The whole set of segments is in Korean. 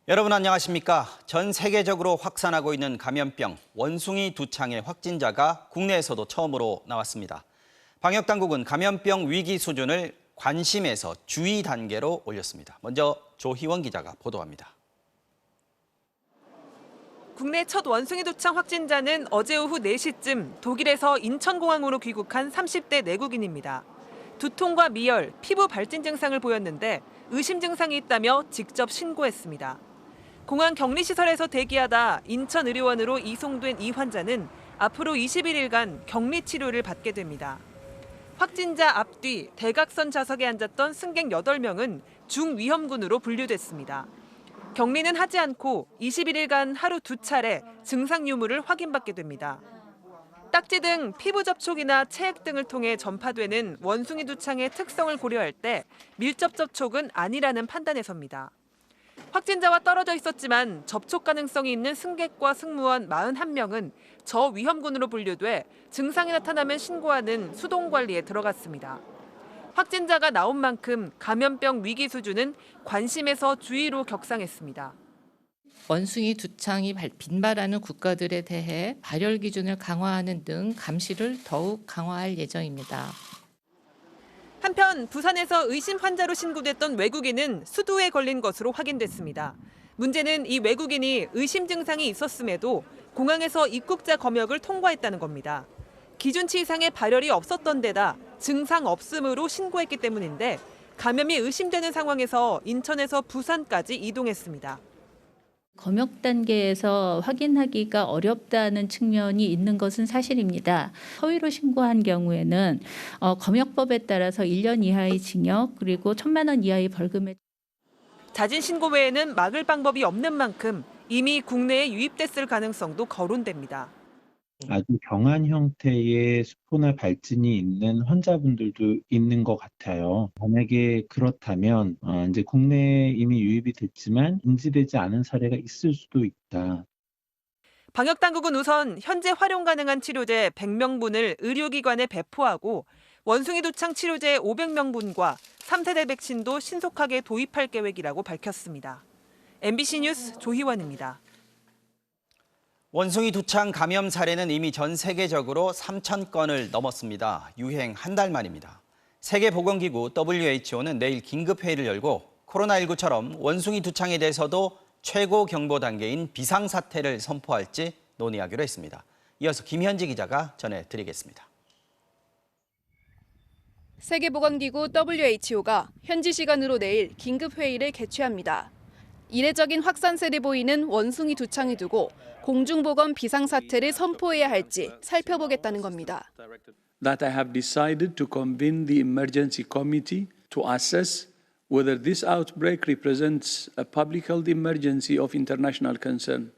여러분 안녕하십니까? 전 세계적으로 확산하고 있는 감염병 원숭이 두창의 확진자가 국내에서도 처음으로 나왔습니다. 방역당국은 감염병 위기 수준을 관심에서 주의 단계로 올렸습니다. 먼저 조희원 기자가 보도합니다. 국내 첫 원숭이 두창 확진자는 어제 오후 4시쯤 독일에서 인천공항으로 귀국한 30대 내국인입니다. 두통과 미열, 피부 발진 증상을 보였는데 의심 증상이 있다며 직접 신고했습니다. 공항 격리시설에서 대기하다 인천의료원으로 이송된 이 환자는 앞으로 21일간 격리 치료를 받게 됩니다. 확진자 앞뒤 대각선 좌석에 앉았던 승객 8명은 중위험군으로 분류됐습니다. 격리는 하지 않고 21일간 하루 2차례 증상 유무를 확인받게 됩니다. 딱지 등 피부 접촉이나 체액 등을 통해 전파되는 원숭이 두창의 특성을 고려할 때 밀접 접촉은 아니라는 판단에 섭니다. 확진자와 떨어져 있었지만 접촉 가능성이 있는 승객과 승무원 41명은 저위험군으로 분류돼 증상이 나타나면 신고하는 수동 관리에 들어갔습니다. 확진자가 나온 만큼 감염병 위기 수준은 관심에서 주의로 격상했습니다. 원숭이 두창이 빈발하는 국가들에 대해 발열 기준을 강화하는 등 감시를 더욱 강화할 예정입니다. 한편 부산에서 의심 환자로 신고됐던 외국인은 수두에 걸린 것으로 확인됐습니다. 문제는 이 외국인이 의심 증상이 있었음에도 공항에서 입국자 검역을 통과했다는 겁니다. 기준치 이상의 발열이 없었던 데다 증상 없음으로 신고했기 때문인데 감염이 의심되는 상황에서 인천에서 부산까지 이동했습니다. 검역 단계에서 확인하기가 어렵다는 측면이 있는 것은 사실입니다. 허위로 신고한 경우에는 검역법에 따라서 1년 이하의 징역 그리고 1,000만 원 이하의 벌금에 자진 신고 외에는 막을 방법이 없는 만큼 이미 국내에 유입됐을 가능성도 거론됩니다. 아주 경한 형태의 수포나 발진이 있는 환자분들도 있는 것 같아요. 만약에 그렇다면 이제 국내에 이미 유입이 됐지만 인지되지 않은 사례가 있을 수도 있다. 방역당국은 우선 현재 활용 가능한 치료제 100명분을 의료기관에 배포하고 원숭이 두창 치료제 500명분과 3세대 백신도 신속하게 도입할 계획이라고 밝혔습니다. MBC 뉴스 조희원입니다. 원숭이 두창 감염 사례는 이미 전 세계적으로 3,000건을 넘었습니다. 유행 한 달 만입니다. 세계보건기구 WHO는 내일 긴급회의를 열고 코로나19처럼 원숭이 두창에 대해서도 최고 경보 단계인 비상사태를 선포할지 논의하기로 했습니다. 이어서 김현지 기자가 전해드리겠습니다. 세계보건기구 WHO가 현지 시간으로 내일 긴급회의를 개최합니다. 이례적인 확산세를 보이는 원숭이 두창을 두고 공중보건 비상사태를 선포해야 할지 살펴보겠다는 겁니다. That I have decided to convene the emergency committee to assess whether this outbreak represents a public health emergency of international concern.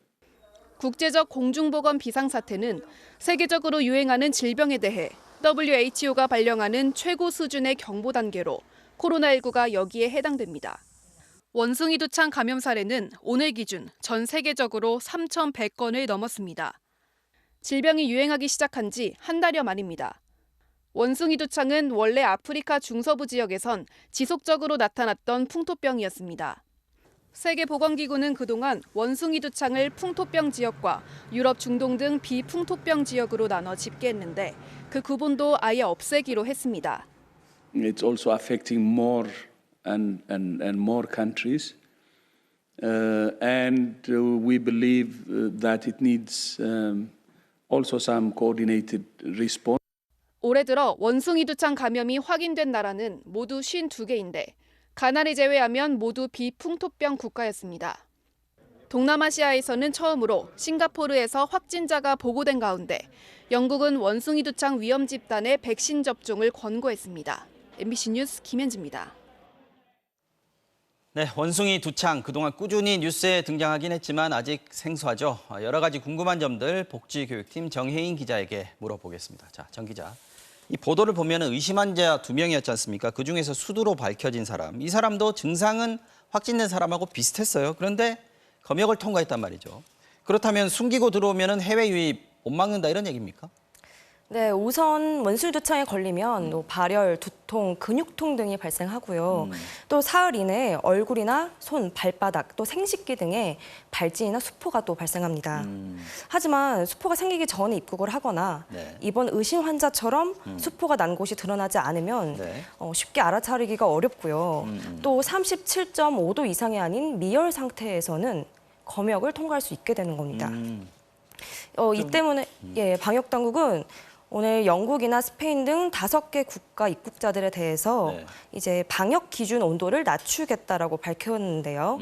국제적 공중보건 비상사태는 세계적으로 유행하는 질병에 대해 WHO가 발령하는 최고 수준의 경보 단계로 코로나19가 여기에 해당됩니다. 원숭이 두창 감염 사례는 오늘 기준 전 세계적으로 3,100건을 넘었습니다. 질병이 유행하기 시작한 지 한 달여 만입니다. 원숭이 두창은 원래 아프리카 중서부 지역에선 지속적으로 나타났던 풍토병이었습니다. 세계보건기구는 그동안 원숭이 두창을 풍토병 지역과 유럽 중동 등 비풍토병 지역으로 나눠 집계했는데 그 구분도 아예 없애기로 했습니다. It's also affecting more and more countries, and we believe that it needs also some coordinated response. 올해 들어 원숭이 두창 감염이 확인된 나라는 모두 52개인데 가나를 제외하면 모두 비풍토병 국가였습니다. 동남아시아에서는 처음으로 싱가포르에서 확진자가 보고된 가운데 영국은 원숭이 두창 위험 집단의 백신 접종을 권고했습니다. MBC 뉴스 김현지입니다. 네, 원숭이 두창 그동안 꾸준히 뉴스에 등장하긴 했지만 아직 생소하죠. 여러 가지 궁금한 점들 복지교육팀 정혜인 기자에게 물어보겠습니다. 자, 정 기자. 이 보도를 보면 의심 환자 2명이었지 않습니까? 그중에서 수두로 밝혀진 사람. 이 사람도 증상은 확진된 사람하고 비슷했어요. 그런데 검역을 통과했단 말이죠. 그렇다면 숨기고 들어오면 해외 유입 못 막는다 이런 얘기입니까? 네, 우선 원숭이두창에 걸리면 뭐 발열, 두통, 근육통 등이 발생하고요. 또 사흘 이내에 얼굴이나 손, 발바닥, 또 생식기 등에 발진이나 수포가 또 발생합니다. 하지만 수포가 생기기 전에 입국을 하거나 네. 이번 의심 환자처럼 수포가 난 곳이 드러나지 않으면 네. 쉽게 알아차리기가 어렵고요. 또 37.5도 이상이 아닌 미열 상태에서는 검역을 통과할 수 있게 되는 겁니다. 이 때문에 방역 당국은 오늘 영국이나 스페인 등 5개 국가 입국자들에 대해서 네. 이제 방역 기준 온도를 낮추겠다라고 밝혔는데요.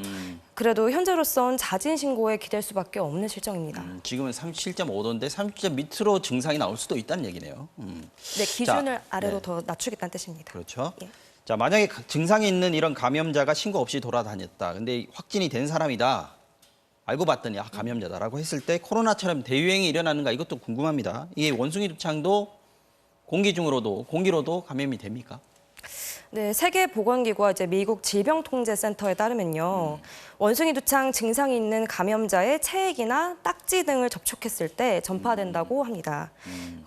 그래도 현재로선 자진 신고에 기댈 수밖에 없는 실정입니다. 지금은 37.5도인데 30점 밑으로 증상이 나올 수도 있다는 얘기네요. 네, 기준을 아래로 네. 더 낮추겠다는 뜻입니다. 그렇죠. 예. 자, 만약에 증상이 있는 이런 감염자가 신고 없이 돌아다녔다. 근데 확진이 된 사람이다. 알고 봤더니 감염자다라고 했을 때 코로나처럼 대유행이 일어나는가 이것도 궁금합니다. 이게 원숭이 두창도 공기 중으로도 공기로도 감염이 됩니까? 네, 세계보건기구와 이제 미국 질병통제센터에 따르면요. 원숭이 두창 증상이 있는 감염자의 체액이나 딱지 등을 접촉했을 때 전파된다고 합니다.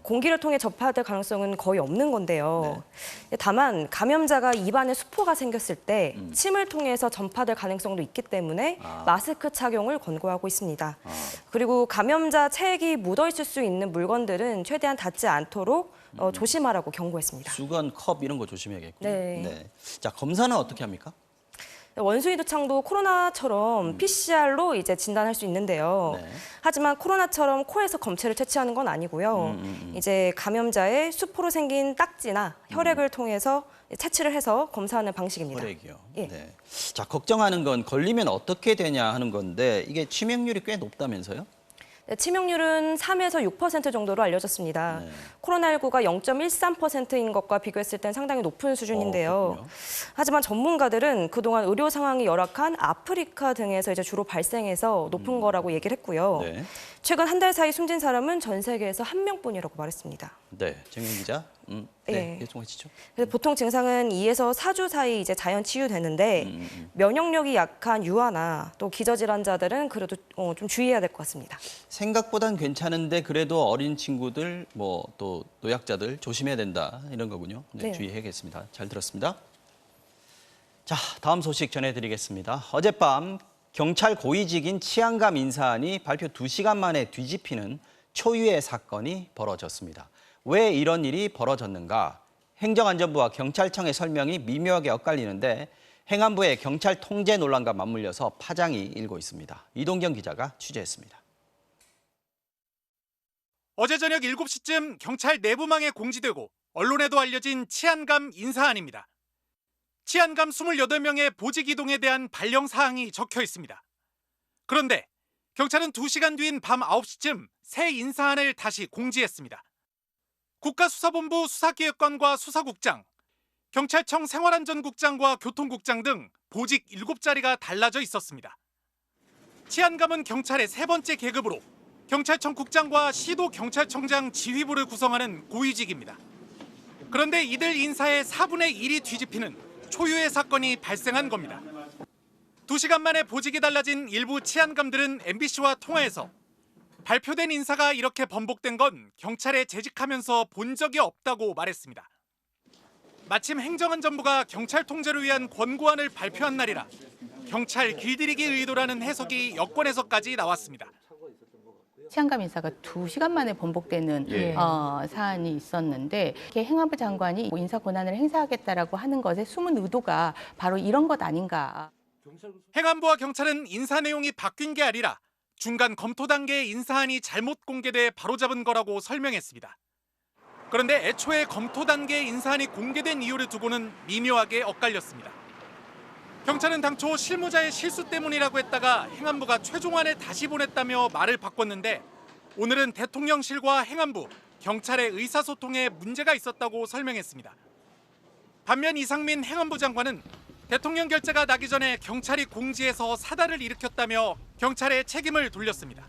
공기를 통해 전파될 가능성은 거의 없는 건데요. 다만 감염자가 입안에 수포가 생겼을 때 침을 통해서 전파될 가능성도 있기 때문에 마스크 착용을 권고하고 있습니다. 그리고 감염자 체액이 묻어있을 수 있는 물건들은 최대한 닿지 않도록 조심하라고 경고했습니다. 수건, 컵 이런 거 조심해야겠군요. 네. 자, 검사는 어떻게 합니까? 원숭이 두창도 코로나처럼 PCR로 이제 진단할 수 있는데요. 네. 하지만 코로나처럼 코에서 검체를 채취하는 건 아니고요. 이제 감염자의 수포로 생긴 딱지나 혈액을 통해서 채취를 해서 검사하는 방식입니다. 혈액이요. 예. 네. 자, 걱정하는 건 걸리면 어떻게 되냐 하는 건데 이게 치명률이 꽤 높다면서요? 네, 치명률은 3에서 6% 정도로 알려졌습니다. 코로나19가 0.13%인 것과 비교했을 땐 상당히 높은 수준인데요. 그렇군요. 하지만 전문가들은 그동안 의료 상황이 열악한 아프리카 등에서 이제 주로 발생해서 높은 거라고 얘기를 했고요. 네. 최근 한 달 사이 숨진 사람은 전 세계에서 1명뿐이라고 말했습니다. 네, 정현 기자. 네, 예. 계속하시죠. 그래서 보통 증상은 2에서 4주 사이 이제 자연 치유되는데 면역력이 약한 유아나 또 기저질환자들은 그래도 좀 주의해야 될 것 같습니다. 생각보단 괜찮은데 그래도 어린 친구들 뭐 또 노약자들 조심해야 된다 이런 거군요. 네, 네. 주의해야겠습니다. 잘 들었습니다. 자, 다음 소식 전해드리겠습니다. 어젯밤 경찰 고위직인 치안감 인사안이 발표 2시간 만에 뒤집히는 초유의 사건이 벌어졌습니다. 왜 이런 일이 벌어졌는가? 행정안전부와 경찰청의 설명이 미묘하게 엇갈리는데 행안부의 경찰 통제 논란과 맞물려서 파장이 일고 있습니다. 이동경 기자가 취재했습니다. 어제 저녁 7시쯤 경찰 내부망에 공지되고 언론에도 알려진 치안감 인사안입니다. 치안감 28명의 보직 이동에 대한 발령 사항이 적혀 있습니다. 그런데 경찰은 2시간 뒤인 밤 9시쯤 새 인사안을 다시 공지했습니다. 국가수사본부 수사기획관과 수사국장, 경찰청 생활안전국장과 교통국장 등 보직 7자리가 달라져 있었습니다. 치안감은 경찰의 3번째 계급으로 경찰청 국장과 시도경찰청장 지휘부를 구성하는 고위직입니다. 그런데 이들 인사의 4분의 1이 뒤집히는 초유의 사건이 발생한 겁니다. 2시간 만에 보직이 달라진 일부 치안감들은 MBC와 통화에서 발표된 인사가 이렇게 번복된 건 경찰에 재직하면서 본 적이 없다고 말했습니다. 마침 행정안전부가 경찰 통제를 위한 권고안을 발표한 날이라 경찰 길들이기 의도라는 해석이 여권에서까지 나왔습니다. 치안감 인사가 2시간 만에 번복되는 사안이 있었는데 이렇게 행안부 장관이 인사 권한을 행사하겠다라고 하는 것의 숨은 의도가 바로 이런 것 아닌가. 행안부와 경찰은 인사 내용이 바뀐 게 아니라 중간 검토 단계의 인사안이 잘못 공개돼 바로잡은 거라고 설명했습니다. 그런데 애초에 검토 단계의 인사안이 공개된 이유를 두고는 미묘하게 엇갈렸습니다. 경찰은 당초 실무자의 실수 때문이라고 했다가 행안부가 최종안을 다시 보냈다며 말을 바꿨는데 오늘은 대통령실과 행안부, 경찰의 의사소통에 문제가 있었다고 설명했습니다. 반면 이상민 행안부 장관은 대통령 결재가 나기 전에 경찰이 공지해서 사달을 일으켰다며 경찰에 책임을 돌렸습니다.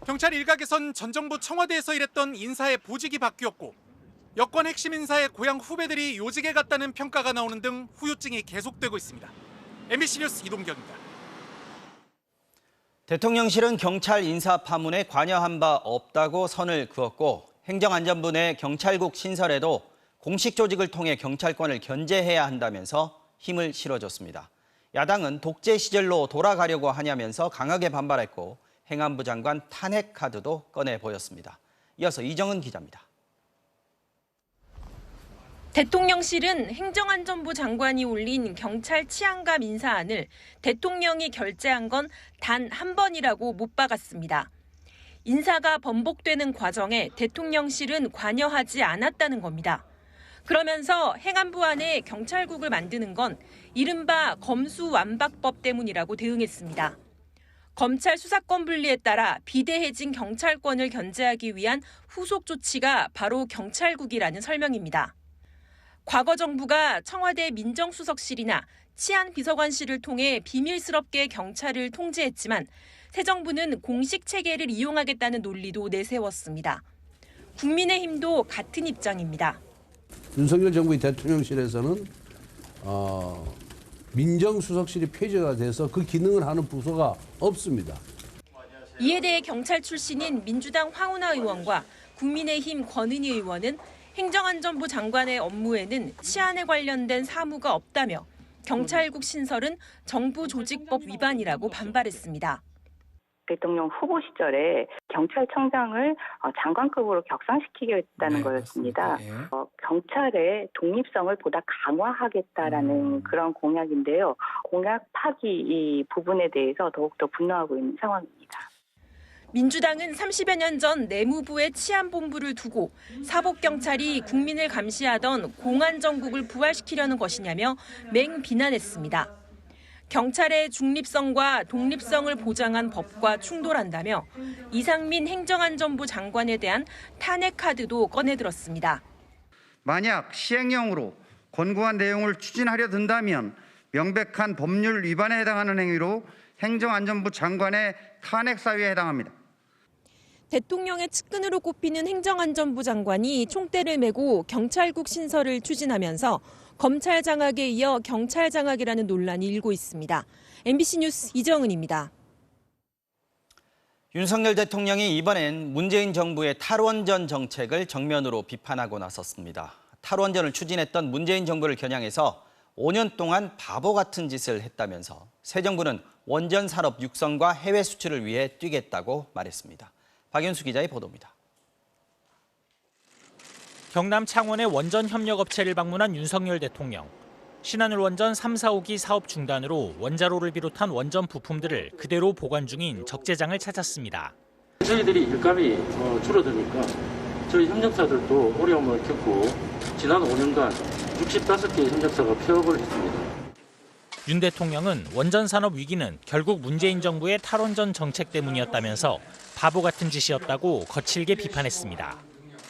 경찰 일각에선 전 정부 청와대에서 일했던 인사의 보직이 바뀌었고 여권 핵심 인사의 고향 후배들이 요직에 갔다는 평가가 나오는 등 후유증이 계속되고 있습니다. MBC 뉴스 이동경입니다. 대통령실은 경찰 인사 파문에 관여한 바 없다고 선을 그었고 행정안전부 내 경찰국 신설에도 공식 조직을 통해 경찰권을 견제해야 한다면서 힘을 실어줬습니다. 야당은 독재 시절로 돌아가려고 하냐면서 강하게 반발했고 행안부 장관 탄핵 카드도 꺼내 보였습니다. 이어서 이정은 기자입니다. 대통령실은 행정안전부 장관이 올린 경찰 치안감 인사안을 대통령이 결재한 건 단 한 번이라고 못 박았습니다. 인사가 번복되는 과정에 대통령실은 관여하지 않았다는 겁니다. 그러면서 행안부 안에 경찰국을 만드는 건 이른바 검수완박법 때문이라고 대응했습니다. 검찰 수사권 분리에 따라 비대해진 경찰권을 견제하기 위한 후속 조치가 바로 경찰국이라는 설명입니다. 과거 정부가 청와대 민정수석실이나 치안비서관실을 통해 비밀스럽게 경찰을 통제했지만 새 정부는 공식 체계를 이용하겠다는 논리도 내세웠습니다. 국민의힘도 같은 입장입니다. 윤석열 정부의 대통령실에서는 민정수석실이 폐지가 돼서 그 기능을 하는 부서가 없습니다. 이에 대해 경찰 출신인 민주당 황운하 의원과 국민의힘 권은희 의원은 행정안전부 장관의 업무에는 치안에 관련된 사무가 없다며 경찰국 신설은 정부 조직법 위반이라고 반발했습니다. 대통령 후보 시절에 경찰청장을 장관급으로 격상시키겠다는 거였습니다. 경찰의 독립성을 보다 강화하겠다라는 그런 공약인데요. 공약 파기 이 부분에 대해서 더욱더 분노하고 있는 상황입니다. 민주당은 30여 년 전 내무부의 치안본부를 두고 사법경찰이 국민을 감시하던 공안정국을 부활시키려는 것이냐며 맹비난했습니다. 경찰의 중립성과 독립성을 보장한 법과 충돌한다며 이상민 행정안전부 장관에 대한 탄핵 카드도 꺼내들었습니다. 만약 시행령으로 권고한 내용을 추진하려 든다면 명백한 법률 위반에 해당하는 행위로 행정안전부 장관의 탄핵 사유에 해당합니다. 대통령의 측근으로 꼽히는 행정안전부 장관이 총대를 메고 경찰국 신설을 추진하면서 검찰 장악에 이어 경찰 장악이라는 논란이 일고 있습니다. MBC 뉴스 이정은입니다. 윤석열 대통령이 이번엔 문재인 정부의 탈원전 정책을 정면으로 비판하고 나섰습니다. 탈원전을 추진했던 문재인 정부를 겨냥해서 5년 동안 바보 같은 짓을 했다면서 새 정부는 원전 산업 육성과 해외 수출을 위해 뛰겠다고 말했습니다. 박윤수 기자의 보도입니다. 경남 창원의 원전 협력업체를 방문한 윤석열 대통령. 신한울 원전 3, 4호기 사업 중단으로 원자로를 비롯한 원전 부품들을 그대로 보관 중인 적재장을 찾았습니다. 저희들이 일감이 줄어드니까 저희 협력사들도 어려움을 겪고 지난 5년간 65개의 협력사가 폐업을 했습니다. 윤 대통령은 원전 산업 위기는 결국 문재인 정부의 탈원전 정책 때문이었다면서 바보 같은 짓이었다고 거칠게 비판했습니다.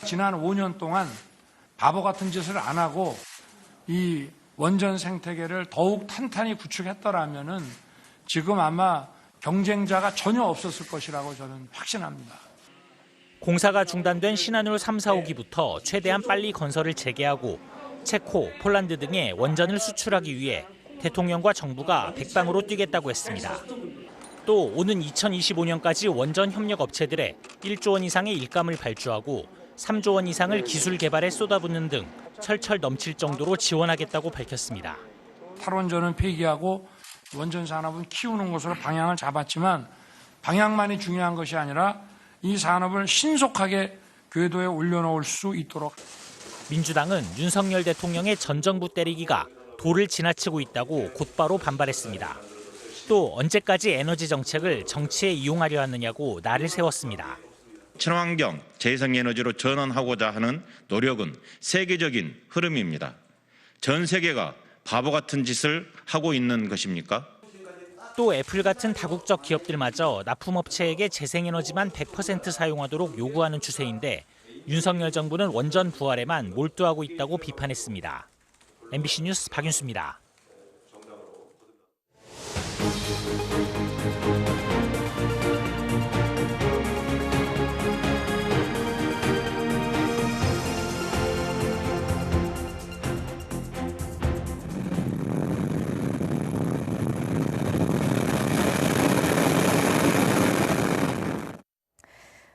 지난 5년 동안 바보 같은 짓을 안 하고 이 원전 생태계를 더욱 탄탄히 구축했더라면은 지금 아마 경쟁자가 전혀 없었을 것이라고 저는 확신합니다. 공사가 중단된 신한울 3, 4호기부터 최대한 빨리 건설을 재개하고 체코, 폴란드 등에 원전을 수출하기 위해 대통령과 정부가 백방으로 뛰겠다고 했습니다. 또 오는 2025년까지 원전 협력 업체들에 1조 원 이상의 일감을 발주하고 3조 원 이상을 기술 개발에 쏟아붓는 등 철철 넘칠 정도로 지원하겠다고 밝혔습니다. 탈원전은 폐기하고 원전 산업은 키우는 것으로 방향을 잡았지만 방향만이 중요한 것이 아니라 이 산업을 신속하게 궤도에 올려놓을 수 있도록. 민주당은 윤석열 대통령의 전 정부 때리기가 도를 지나치고 있다고 곧바로 반발했습니다. 또 언제까지 에너지 정책을 정치에 이용하려 하느냐고 날을 세웠습니다. 친환경, 재생에너지로 전환하고자 하는 노력은 세계적인 흐름입니다. 전 세계가 바보 같은 짓을 하고 있는 것입니까? 또 애플 같은 다국적 기업들마저 납품업체에게 재생에너지만 100% 사용하도록 요구하는 추세인데 윤석열 정부는 원전 부활에만 몰두하고 있다고 비판했습니다. MBC 뉴스 박윤수입니다.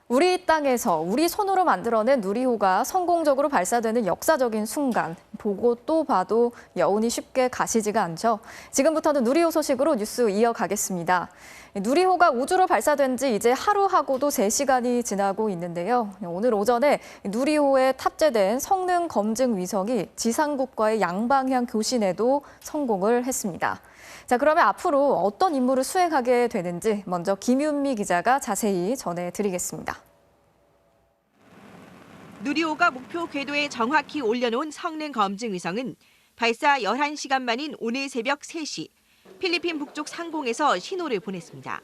우리 우리 땅에서 우리 손으로 만들어낸 누리호가 성공적으로 발사되는 역사적인 순간. 보고 또 봐도 여운이 쉽게 가시지가 않죠. 지금부터는 누리호 소식으로 뉴스 이어가겠습니다. 누리호가 우주로 발사된 지 이제 하루하고도 3시간이 지나고 있는데요. 오늘 오전에 누리호에 탑재된 성능 검증 위성이 지상국과의 양방향 교신에도 성공을 했습니다. 자, 그러면 앞으로 어떤 임무를 수행하게 되는지 먼저 김윤미 기자가 자세히 전해드리겠습니다. 누리호가 목표 궤도에 정확히 올려놓은 성능 검증 위성은 발사 11시간 만인 오늘 새벽 3시 필리핀 북쪽 상공에서 신호를 보냈습니다.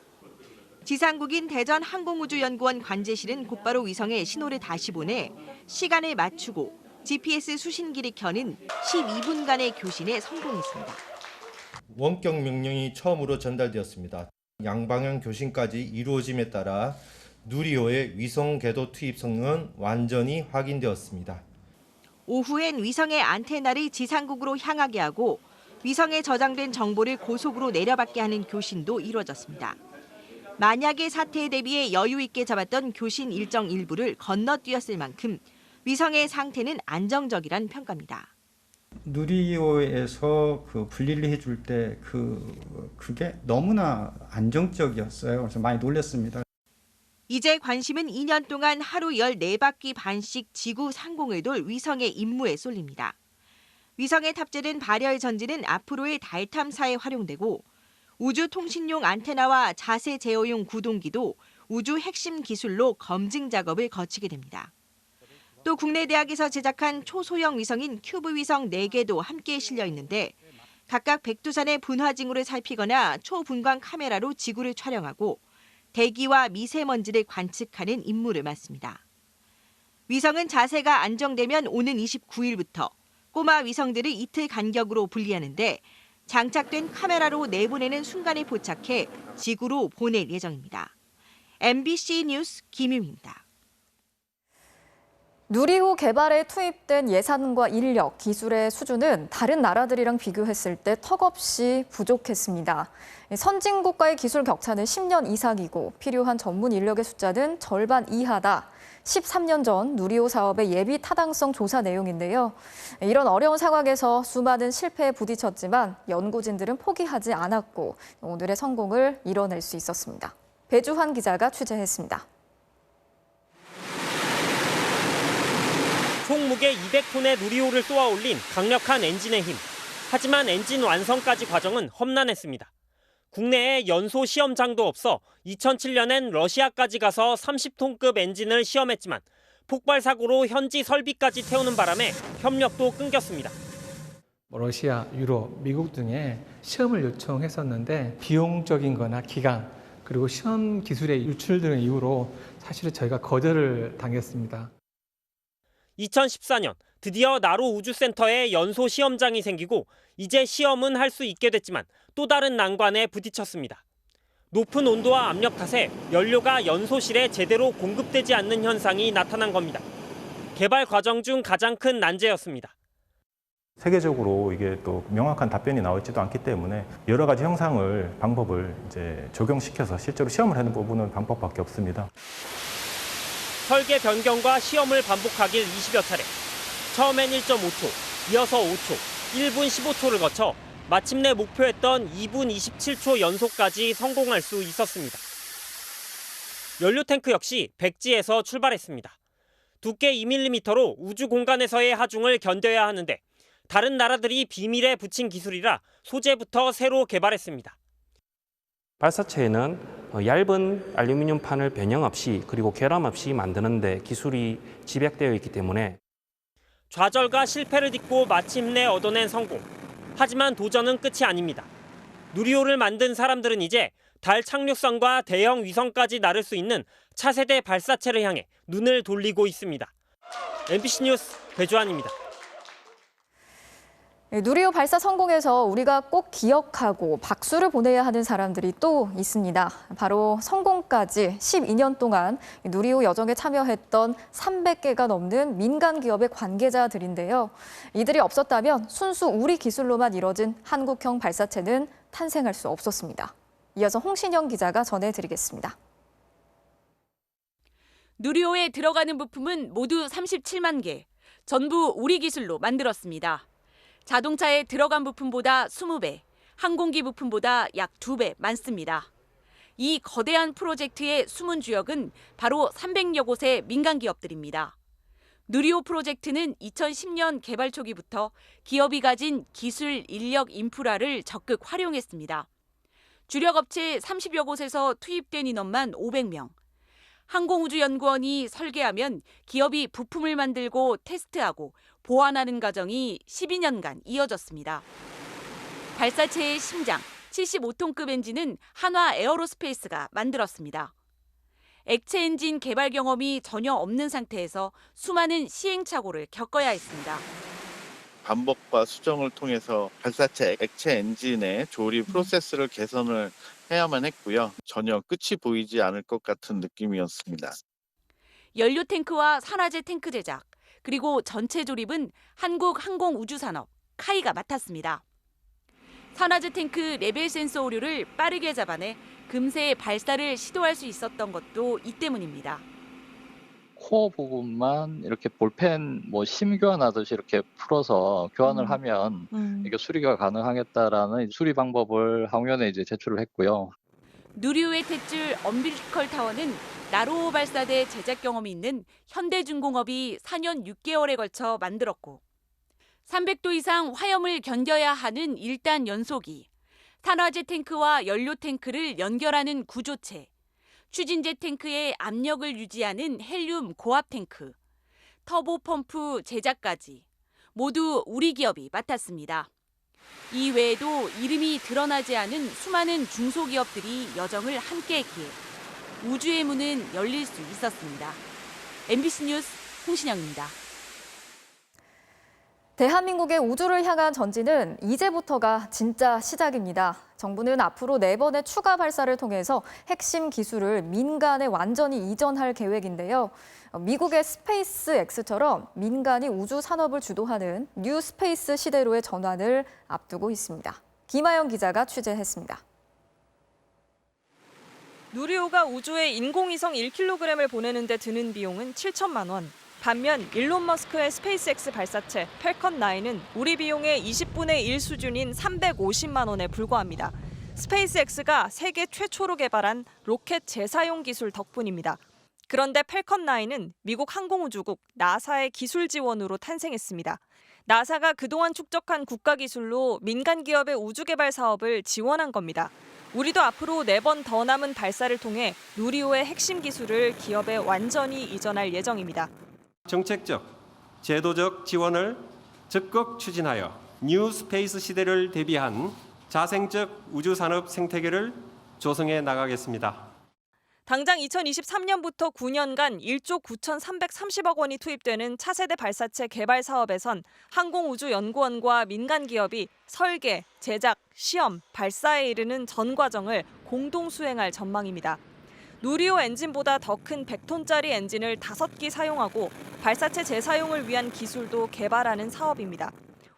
지상국인 대전항공우주연구원 관제실은 곧바로 위성에 신호를 다시 보내 시간을 맞추고 GPS 수신기를 켜는 12분간의 교신에 성공했습니다. 원격 명령이 처음으로 전달되었습니다. 양방향 교신까지 이루어짐에 따라 누리호의 위성 궤도 투입 성능은 완전히 확인되었습니다. 오후엔 위성의 안테나를 지상국으로 향하게 하고 위성에 저장된 정보를 고속으로 내려받게 하는 교신도 이루어졌습니다. 만약의 사태에 대비해 여유 있게 잡았던 교신 일정 일부를 건너뛰었을 만큼 위성의 상태는 안정적이란 평가입니다. 누리호에서 분리를 해줄 때 그게 너무나 안정적이었어요. 그래서 많이 놀랐습니다. 이제 관심은 2년 동안 하루 14바퀴 반씩 지구 상공을 돌 위성의 임무에 쏠립니다. 위성에 탑재된 발열 전지는 앞으로의 달 탐사에 활용되고 우주 통신용 안테나와 자세 제어용 구동기도 우주 핵심 기술로 검증 작업을 거치게 됩니다. 또 국내 대학에서 제작한 초소형 위성인 큐브 위성 4개도 함께 실려 있는데 각각 백두산의 분화징후를 살피거나 초분광 카메라로 지구를 촬영하고 대기와 미세먼지를 관측하는 임무를 맡습니다. 위성은 자세가 안정되면 오는 29일부터 꼬마 위성들을 이틀 간격으로 분리하는데 장착된 카메라로 내보내는 순간에 포착해 지구로 보낼 예정입니다. MBC 뉴스 김유미입니다. 누리호 개발에 투입된 예산과 인력, 기술의 수준은 다른 나라들이랑 비교했을 때 턱없이 부족했습니다. 선진국과의 기술 격차는 10년 이상이고 필요한 전문 인력의 숫자는 절반 이하다. 13년 전 누리호 사업의 예비 타당성 조사 내용인데요. 이런 어려운 상황에서 수많은 실패에 부딪혔지만 연구진들은 포기하지 않았고 오늘의 성공을 이뤄낼 수 있었습니다. 배주환 기자가 취재했습니다. 총 무게 200톤의 누리호를 쏘아 올린 강력한 엔진의 힘. 하지만 엔진 완성까지 과정은 험난했습니다. 국내에 연소 시험장도 없어 2007년엔 러시아까지 가서 30톤급 엔진을 시험했지만 폭발 사고로 현지 설비까지 태우는 바람에 협력도 끊겼습니다. 러시아, 유럽, 미국 등에 시험을 요청했었는데 비용적인 거나 기간, 그리고 시험 기술의 유출 등의 이유로 사실은 저희가 거절을 당했습니다. 2014년 드디어 나로 우주센터에 연소 시험장이 생기고 이제 시험은 할 수 있게 됐지만 또 다른 난관에 부딪혔습니다. 높은 온도와 압력 탓에 연료가 연소실에 제대로 공급되지 않는 현상이 나타난 겁니다. 개발 과정 중 가장 큰 난제였습니다. 세계적으로 이게 또 명확한 답변이 나오지도 않기 때문에 여러 가지 방법을 이제 적용시켜서 실제로 시험을 하는 부분은 방법밖에 없습니다. 설계 변경과 시험을 반복하길 20여 차례. 처음엔 1.5초, 이어서 5초, 1분 15초를 거쳐 마침내 목표했던 2분 27초 연소까지 성공할 수 있었습니다. 연료 탱크 역시 백지에서 출발했습니다. 두께 2mm로 우주 공간에서의 하중을 견뎌야 하는데 다른 나라들이 비밀에 붙인 기술이라 소재부터 새로 개발했습니다. 발사체에는 얇은 알루미늄 판을 변형 없이 그리고 결함 없이 만드는 데 기술이 집약되어 있기 때문에 좌절과 실패를 딛고 마침내 얻어낸 성공. 하지만 도전은 끝이 아닙니다. 누리호를 만든 사람들은 이제 달 착륙선과 대형 위성까지 나를 수 있는 차세대 발사체를 향해 눈을 돌리고 있습니다. MBC 뉴스 배주환입니다. 누리호 발사 성공에서 우리가 꼭 기억하고 박수를 보내야 하는 사람들이 또 있습니다. 바로 성공까지 12년 동안 누리호 여정에 참여했던 300개가 넘는 민간 기업의 관계자들인데요. 이들이 없었다면 순수 우리 기술로만 이뤄진 한국형 발사체는 탄생할 수 없었습니다. 이어서 홍신영 기자가 전해드리겠습니다. 누리호에 들어가는 부품은 모두 37만 개, 전부 우리 기술로 만들었습니다. 자동차에 들어간 부품보다 20배, 항공기 부품보다 약 2배 많습니다. 이 거대한 프로젝트의 숨은 주역은 바로 300여 곳의 민간 기업들입니다. 누리호 프로젝트는 2010년 개발 초기부터 기업이 가진 기술, 인력, 인프라를 적극 활용했습니다. 주력 업체 30여 곳에서 투입된 인원만 500명. 항공우주연구원이 설계하면 기업이 부품을 만들고 테스트하고 보완하는 과정이 12년간 이어졌습니다. 발사체의 심장, 75톤급 엔진은 한화 에어로스페이스가 만들었습니다. 액체 엔진 개발 경험이 전혀 없는 상태에서 수많은 시행착오를 겪어야 했습니다. 반복과 수정을 통해서 발사체 액체 엔진의 조립 프로세스를 개선을 해야만 했고요. 전혀 끝이 보이지 않을 것 같은 느낌이었습니다. 연료 탱크와 산화제 탱크 제작, 그리고 전체 조립은 한국항공우주산업, 카이가 맡았습니다. 산화제 탱크 레벨 센서 오류를 빠르게 잡아내 금세 발사를 시도할 수 있었던 것도 이 때문입니다. 코어 부분만 이렇게 볼펜 심 교환하듯이 이렇게 풀어서 교환을 하면 이게 수리가 가능하겠다라는 수리 방법을 항공위원회에 이제 제출을 했고요. 누리호의 탯줄 엄빌리컬 타워는 나로호 발사대 제작 경험이 있는 현대중공업이 4년 6개월에 걸쳐 만들었고 300도 이상 화염을 견뎌야 하는 1단 연소기, 산화제 탱크와 연료 탱크를 연결하는 구조체, 추진제 탱크의 압력을 유지하는 헬륨 고압 탱크, 터보 펌프 제작까지 모두 우리 기업이 맡았습니다. 이 외에도 이름이 드러나지 않은 수많은 중소기업들이 여정을 함께 했기에 우주의 문은 열릴 수 있었습니다. MBC 뉴스 홍신영입니다. 대한민국의 우주를 향한 전진은 이제부터가 진짜 시작입니다. 정부는 앞으로 4번의 추가 발사를 통해서 핵심 기술을 민간에 완전히 이전할 계획인데요. 미국의 스페이스 X처럼 민간이 우주 산업을 주도하는 뉴 스페이스 시대로의 전환을 앞두고 있습니다. 김아영 기자가 취재했습니다. 누리호가 우주에 인공위성 1kg을 보내는 데 드는 비용은 7천만 원. 반면 일론 머스크의 스페이스X 발사체 펠컨 9은 우리 비용의 20분의 1 수준인 350만 원에 불과합니다. 스페이스X가 세계 최초로 개발한 로켓 재사용 기술 덕분입니다. 그런데 펠컨 9은 미국 항공우주국 나사의 기술 지원으로 탄생했습니다. 나사가 그동안 축적한 국가 기술로 민간 기업의 우주 개발 사업을 지원한 겁니다. 우리도 앞으로 4번 더 남은 발사를 통해 누리호의 핵심 기술을 기업에 완전히 이전할 예정입니다. 정책적, 제도적 지원을 적극 추진하여 뉴 스페이스 시대를 대비한 자생적 우주 산업 생태계를 조성해 나가겠습니다. 당장 2023년부터 9년간 1조 9,330억 원이 투입되는 차세대 발사체 개발 사업에선 항공우주연구원과 민간 기업이 설계, 제작, 시험, 발사에 이르는 전 과정을 공동 수행할 전망입니다. 누리호 엔진보다 더 큰 100톤짜리 엔진을 5기 사용하고 발사체 재사용을 위한 기술도 개발하는 사업입니다.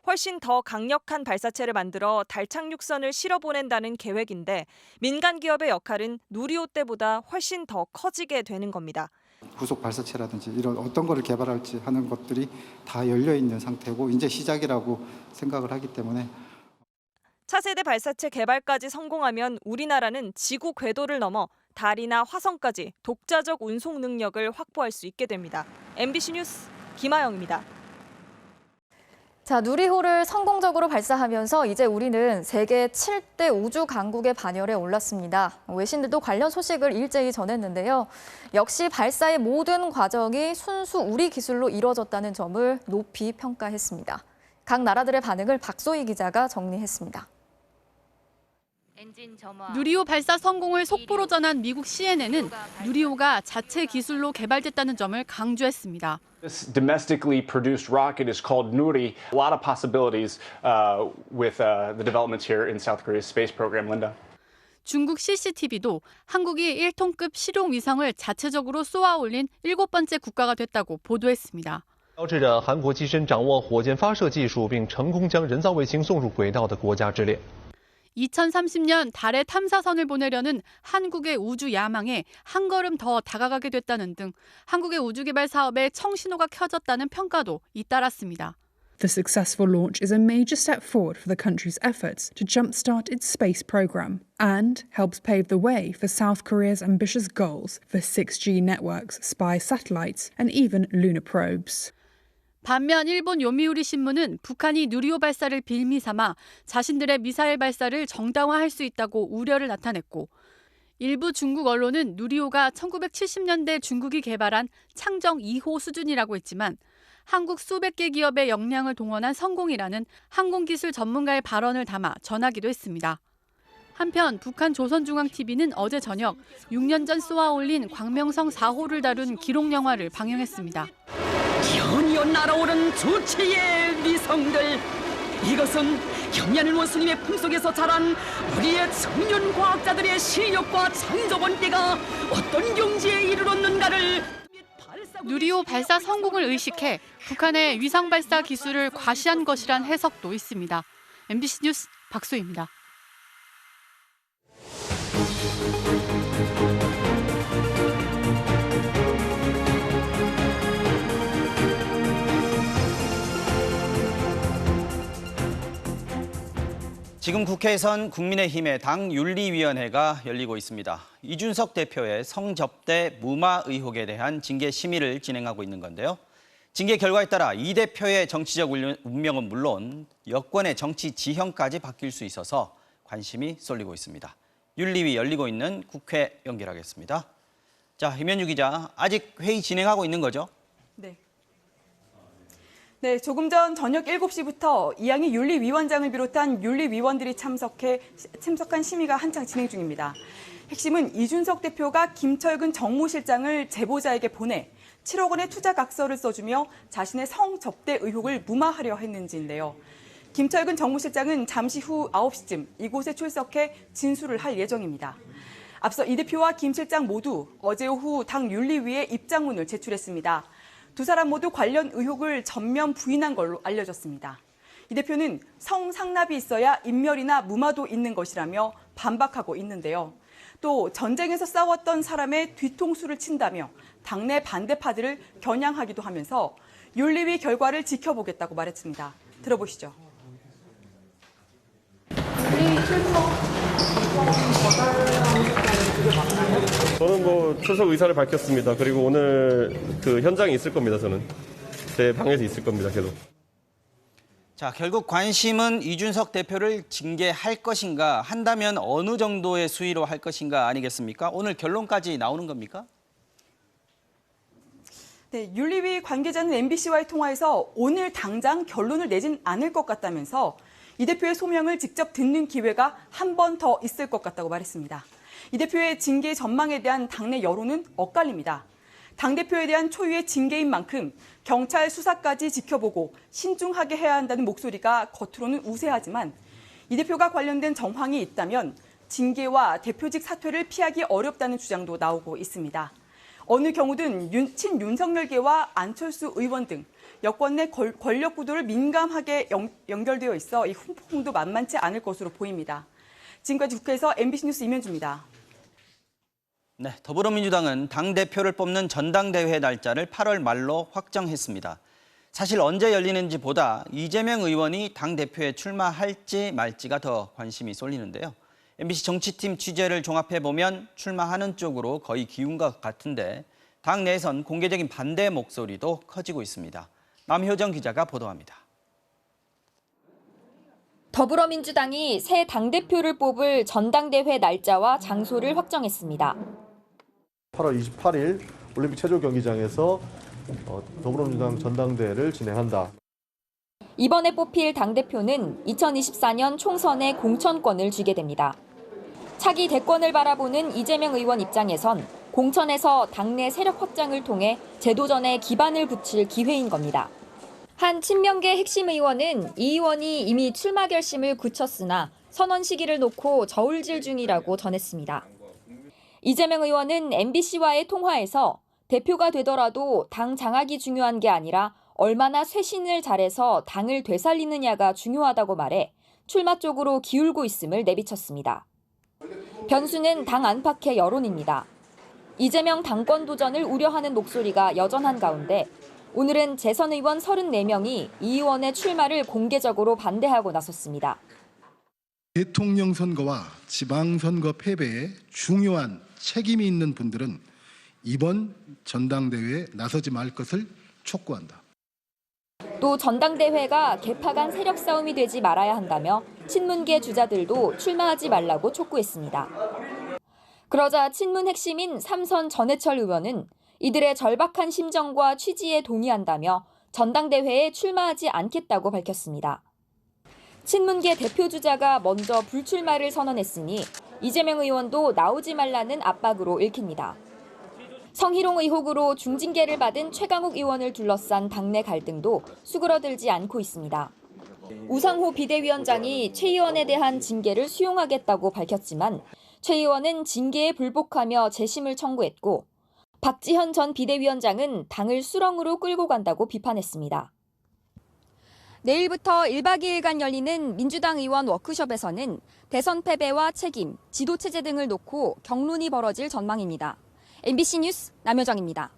훨씬 더 강력한 발사체를 만들어 달 착륙선을 실어보낸다는 계획인데 민간 기업의 역할은 누리호 때보다 훨씬 더 커지게 되는 겁니다. 후속 발사체라든지 이런 어떤 거를 개발할지 하는 것들이 다 열려 있는 상태고 이제 시작이라고 생각을 하기 때문에 차세대 발사체 개발까지 성공하면 우리나라는 지구 궤도를 넘어 달이나 화성까지 독자적 운송 능력을 확보할 수 있게 됩니다. MBC 뉴스 김아영입니다. 자, 누리호를 성공적으로 발사하면서 이제 우리는 세계 7대 우주 강국의 반열에 올랐습니다. 외신들도 관련 소식을 일제히 전했는데요. 역시 발사의 모든 과정이 순수 우리 기술로 이루어졌다는 점을 높이 평가했습니다. 각 나라들의 반응을 박소희 기자가 정리했습니다. 누리호 발사 성공을 속보로 전한 미국 CNN은 누리호가 자체 기술로 개발됐다는 점을 강조했습니다. This domestically produced rocket is called Nuri. A lot of possibilities with the developments here in South Korea's space program, Linda. 중국 CCTV도 한국이 1톤급 실용 위성을 자체적으로 쏘아 올린 7번째 국가가 됐다고 보도했습니다. 标志着韩国跻身掌握火箭发射技术并成功将人造卫星送入轨道的国家之列。 2030년 달에 탐사선을 보내려는 한국의 우주 야망에 한 걸음 더 다가가게 됐다는 등 한국의 우주개발 사업에 청신호가 켜졌다는 평가도 잇따랐습니다. The successful launch is a major step forward for the country's efforts to jumpstart its space program and helps pave the way for South Korea's ambitious goals for 6G networks, spy satellites, and even lunar probes. 반면 일본 요미우리 신문은 북한이 누리호 발사를 빌미 삼아 자신들의 미사일 발사를 정당화할 수 있다고 우려를 나타냈고 일부 중국 언론은 누리호가 1970년대 중국이 개발한 창정 2호 수준이라고 했지만 한국 수백 개 기업의 역량을 동원한 성공이라는 항공기술 전문가의 발언을 담아 전하기도 했습니다. 한편 북한 조선중앙TV는 어제 저녁 6년 전 쏘아 올린 광명성 4호를 다룬 기록 영화를 방영했습니다. 연이어 날아오른 조체의 위성들. 이것은 현야는 원수님의 품속에서 자란 우리의 청년 과학자들의 실력과 창조본 때가 어떤 경지에 이르렀는가를. 누리호 발사 성공을 의식해 북한의 위성 발사 기술을 과시한 것이란 해석도 있습니다. MBC 뉴스 박소희입니다. 지금 국회에선 국민의힘의 당윤리위원회가 열리고 있습니다. 이준석 대표의 성접대 무마 의혹에 대한 징계 심의를 진행하고 있는 건데요. 징계 결과에 따라 이 대표의 정치적 운명은 물론 여권의 정치 지형까지 바뀔 수 있어서 관심이 쏠리고 있습니다. 윤리위 열리고 있는 국회 연결하겠습니다. 자, 임현주 기자, 아직 회의 진행하고 있는 거죠? 네, 조금 전 저녁 7시부터 이양희 윤리위원장을 비롯한 윤리위원들이 참석한 심의가 한창 진행 중입니다. 핵심은 이준석 대표가 김철근 정무실장을 제보자에게 보내 7억 원의 투자 각서를 써주며 자신의 성접대 의혹을 무마하려 했는지인데요. 김철근 정무실장은 잠시 후 9시쯤 이곳에 출석해 진술을 할 예정입니다. 앞서 이 대표와 김 실장 모두 어제 오후 당 윤리위에 입장문을 제출했습니다. 두 사람 모두 관련 의혹을 전면 부인한 걸로 알려졌습니다. 이 대표는 성상납이 있어야 인멸이나 무마도 있는 것이라며 반박하고 있는데요. 또 전쟁에서 싸웠던 사람의 뒤통수를 친다며 당내 반대파들을 겨냥하기도 하면서 윤리위 결과를 지켜보겠다고 말했습니다. 들어보시죠. 저는 출석 의사를 밝혔습니다. 그리고 오늘 현장에 있을 겁니다. 저는 제 방에서 있을 겁니다. 계속. 자, 결국 관심은 이준석 대표를 징계할 것인가, 한다면 어느 정도의 수위로 할 것인가 아니겠습니까? 오늘 결론까지 나오는 겁니까? 네, 윤리위 관계자는 MBC와의 통화에서 오늘 당장 결론을 내진 않을 것 같다면서 이 대표의 소명을 직접 듣는 기회가 한 번 더 있을 것 같다고 말했습니다. 이 대표의 징계 전망에 대한 당내 여론은 엇갈립니다. 당대표에 대한 초유의 징계인 만큼 경찰 수사까지 지켜보고 신중하게 해야 한다는 목소리가 겉으로는 우세하지만 이 대표가 관련된 정황이 있다면 징계와 대표직 사퇴를 피하기 어렵다는 주장도 나오고 있습니다. 어느 경우든 친윤석열계와 안철수 의원 등 여권 내 권력 구도를 민감하게 연결되어 있어 이 훈풍도 만만치 않을 것으로 보입니다. 지금까지 국회에서 MBC 뉴스 임현주입니다. 네, 더불어민주당은 당대표를 뽑는 전당대회 날짜를 8월 말로 확정했습니다. 사실 언제 열리는지 보다 이재명 의원이 당대표에 출마할지 말지가 더 관심이 쏠리는데요. MBC 정치팀 취재를 종합해보면 출마하는 쪽으로 거의 기운 것 같은데 당 내에선 공개적인 반대 목소리도 커지고 있습니다. 남효정 기자가 보도합니다. 더불어민주당이 새 당대표를 뽑을 전당대회 날짜와 장소를 확정했습니다. 8월 28일 올림픽 체조 경기장에서 더불어민주당 전당대회를 진행한다. 이번에 뽑힐 당대표는 2024년 총선의 공천권을 쥐게 됩니다. 차기 대권을 바라보는 이재명 의원 입장에선 공천에서 당내 세력 확장을 통해 재도전에 기반을 붙일 기회인 겁니다. 한 친명계 핵심 의원은 이 의원이 이미 출마 결심을 굳혔으나 선언 시기를 놓고 저울질 중이라고 전했습니다. 이재명 의원은 MBC와의 통화에서 대표가 되더라도 당 장악이 중요한 게 아니라 얼마나 쇄신을 잘해서 당을 되살리느냐가 중요하다고 말해 출마 쪽으로 기울고 있음을 내비쳤습니다. 변수는 당 안팎의 여론입니다. 이재명 당권 도전을 우려하는 목소리가 여전한 가운데 오늘은 재선 의원 34명이 이 의원의 출마를 공개적으로 반대하고 나섰습니다. 대통령 선거와 지방선거 패배에 중요한 책임이 있는 분들은 이번 전당대회에 나서지 말 것을 촉구한다. 또 전당대회가 개파 간 세력 싸움이 되지 말아야 한다며 친문계 주자들도 출마하지 말라고 촉구했습니다. 그러자 친문 핵심인 삼선 전해철 의원은 이들의 절박한 심정과 취지에 동의한다며 전당대회에 출마하지 않겠다고 밝혔습니다. 친문계 대표 주자가 먼저 불출마를 선언했으니 이재명 의원도 나오지 말라는 압박으로 읽힙니다. 성희롱 의혹으로 중징계를 받은 최강욱 의원을 둘러싼 당내 갈등도 수그러들지 않고 있습니다. 우상호 비대위원장이 최 의원에 대한 징계를 수용하겠다고 밝혔지만 최 의원은 징계에 불복하며 재심을 청구했고 박지현 전 비대위원장은 당을 수렁으로 끌고 간다고 비판했습니다. 내일부터 1박 2일간 열리는 민주당 의원 워크숍에서는 대선 패배와 책임, 지도체제 등을 놓고 격론이 벌어질 전망입니다. MBC 뉴스 남효정입니다.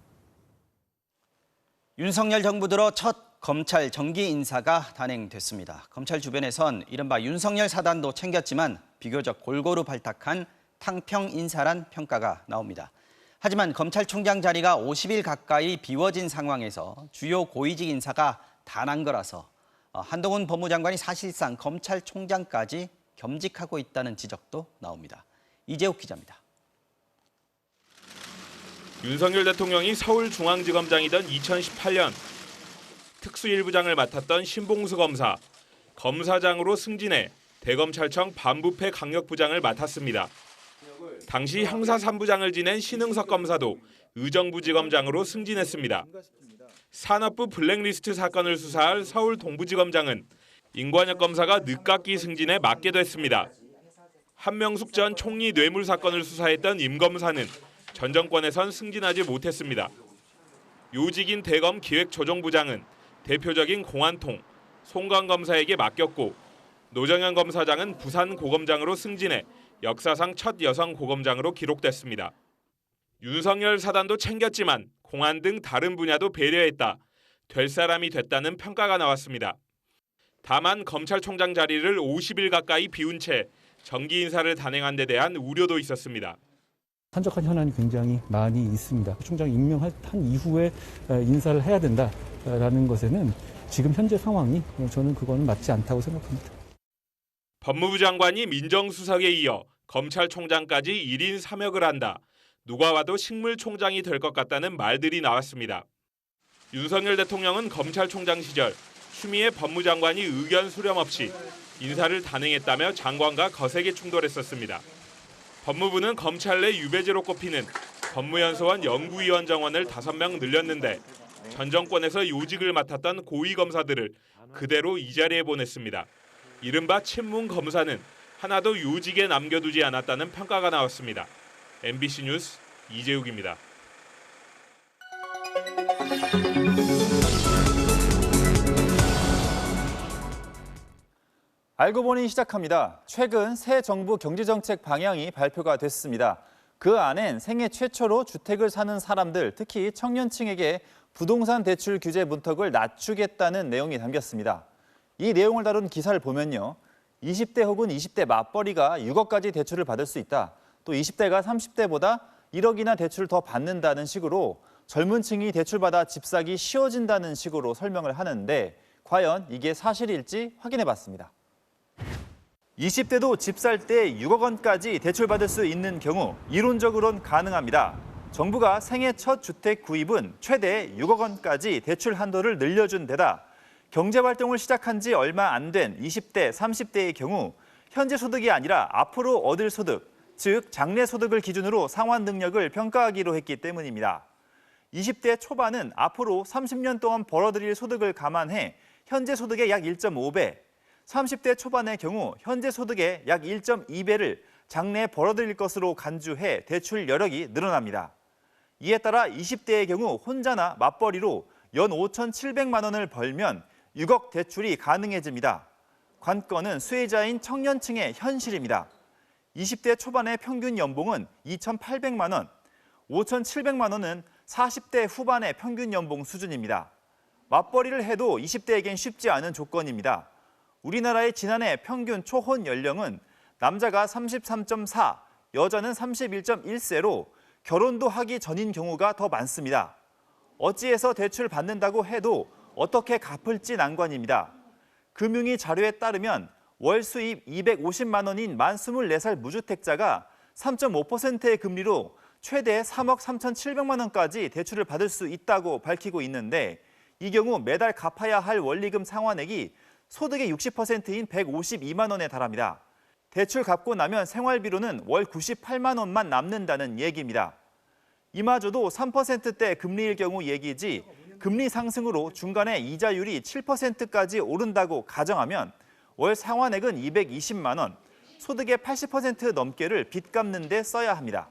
윤석열 정부 들어 첫 검찰 정기 인사가 단행됐습니다. 검찰 주변에선 이른바 윤석열 사단도 챙겼지만 비교적 골고루 발탁한 탕평 인사란 평가가 나옵니다. 하지만 검찰총장 자리가 50일 가까이 비워진 상황에서 주요 고위직 인사가 다 난 거라서 한동훈 법무장관이 사실상 검찰총장까지 겸직하고 있다는 지적도 나옵니다. 이재욱 기자입니다. 윤석열 대통령이 서울중앙지검장이던 2018년 특수일부장을 맡았던 신봉수 검사, 검사장으로 승진해 대검찰청 반부패 강력부장을 맡았습니다. 당시 형사 3부장을 지낸 신흥석 검사도 의정부지검장으로 승진했습니다. 산업부 블랙리스트 사건을 수사할 서울 동부지검장은 임관혁 검사가 늦깎이 승진해 맡게 됐습니다. 한명숙 전 총리 뇌물 사건을 수사했던 임 검사는 전 정권에선 승진하지 못했습니다. 요직인 대검 기획조정부장은 대표적인 공안통, 송강 검사에게 맡겼고 노정현 검사장은 부산 고검장으로 승진해 역사상 첫 여성 고검장으로 기록됐습니다. 윤석열 사단도 챙겼지만 공안 등 다른 분야도 배려했다, 될 사람이 됐다는 평가가 나왔습니다. 다만 검찰총장 자리를 50일 가까이 비운 채 정기 인사를 단행한 데 대한 우려도 있었습니다. 한적한 현안이 굉장히 많이 있습니다. 총장 임명한 이후에 인사를 해야 된다라는 것에는 지금 현재 상황이 저는 그거는 맞지 않다고 생각합니다. 법무부 장관이 민정수석에 이어 검찰총장까지 1인 3역을 한다, 누가 와도 식물총장이 될 것 같다는 말들이 나왔습니다. 윤석열 대통령은 검찰총장 시절 추미애 법무장관이 의견 수렴 없이 인사를 단행했다며 장관과 거세게 충돌했었습니다. 법무부는 검찰 내 유배지로 꼽히는 법무연수원 연구위원 정원을 5명 늘렸는데 전 정권에서 요직을 맡았던 고위검사들을 그대로 이 자리에 보냈습니다. 이른바 친문 검사는 하나도 요직에 남겨두지 않았다는 평가가 나왔습니다. MBC 뉴스 이재욱입니다. 알고 보니 시작합니다. 최근 새 정부 경제정책 방향이 발표가 됐습니다. 그 안엔 생애 최초로 주택을 사는 사람들, 특히 청년층에게 부동산 대출 규제 문턱을 낮추겠다는 내용이 담겼습니다. 이 내용을 다룬 기사를 보면요. 20대 혹은 20대 맞벌이가 6억까지 대출을 받을 수 있다. 또 20대가 30대보다 1억이나 대출을 더 받는다는 식으로 젊은 층이 대출받아 집 사기 쉬워진다는 식으로 설명을 하는데 과연 이게 사실일지 확인해봤습니다. 20대도 집 살 때 6억 원까지 대출받을 수 있는 경우 이론적으로는 가능합니다. 정부가 생애 첫 주택 구입은 최대 6억 원까지 대출 한도를 늘려준 데다 경제활동을 시작한 지 얼마 안 된 20대, 30대의 경우 현재 소득이 아니라 앞으로 얻을 소득, 즉 장래 소득을 기준으로 상환 능력을 평가하기로 했기 때문입니다. 20대 초반은 앞으로 30년 동안 벌어들일 소득을 감안해 현재 소득의 약 1.5배, 30대 초반의 경우 현재 소득의 약 1.2배를 장래에 벌어들일 것으로 간주해 대출 여력이 늘어납니다. 이에 따라 20대의 경우 혼자나 맞벌이로 연 5,700만 원을 벌면 6억 대출이 가능해집니다. 관건은 수혜자인 청년층의 현실입니다. 20대 초반의 평균 연봉은 2,800만 원, 5,700만 원은 40대 후반의 평균 연봉 수준입니다. 맞벌이를 해도 20대에겐 쉽지 않은 조건입니다. 우리나라의 지난해 평균 초혼 연령은 남자가 33.4, 여자는 31.1세로 결혼도 하기 전인 경우가 더 많습니다. 어찌해서 대출 받는다고 해도 어떻게 갚을지 난관입니다. 금융위 자료에 따르면 월 수입 250만 원인 만 24살 무주택자가 3.5%의 금리로 최대 3억 3,700만 원까지 대출을 받을 수 있다고 밝히고 있는데 이 경우 매달 갚아야 할 원리금 상환액이 소득의 60%인 152만 원에 달합니다. 대출 갚고 나면 생활비로는 월 98만 원만 남는다는 얘기입니다. 이마저도 3%대 금리일 경우 얘기지 금리 상승으로 중간에 이자율이 7%까지 오른다고 가정하면 월 상환액은 220만 원, 소득의 80% 넘게를 빚 갚는 데 써야 합니다.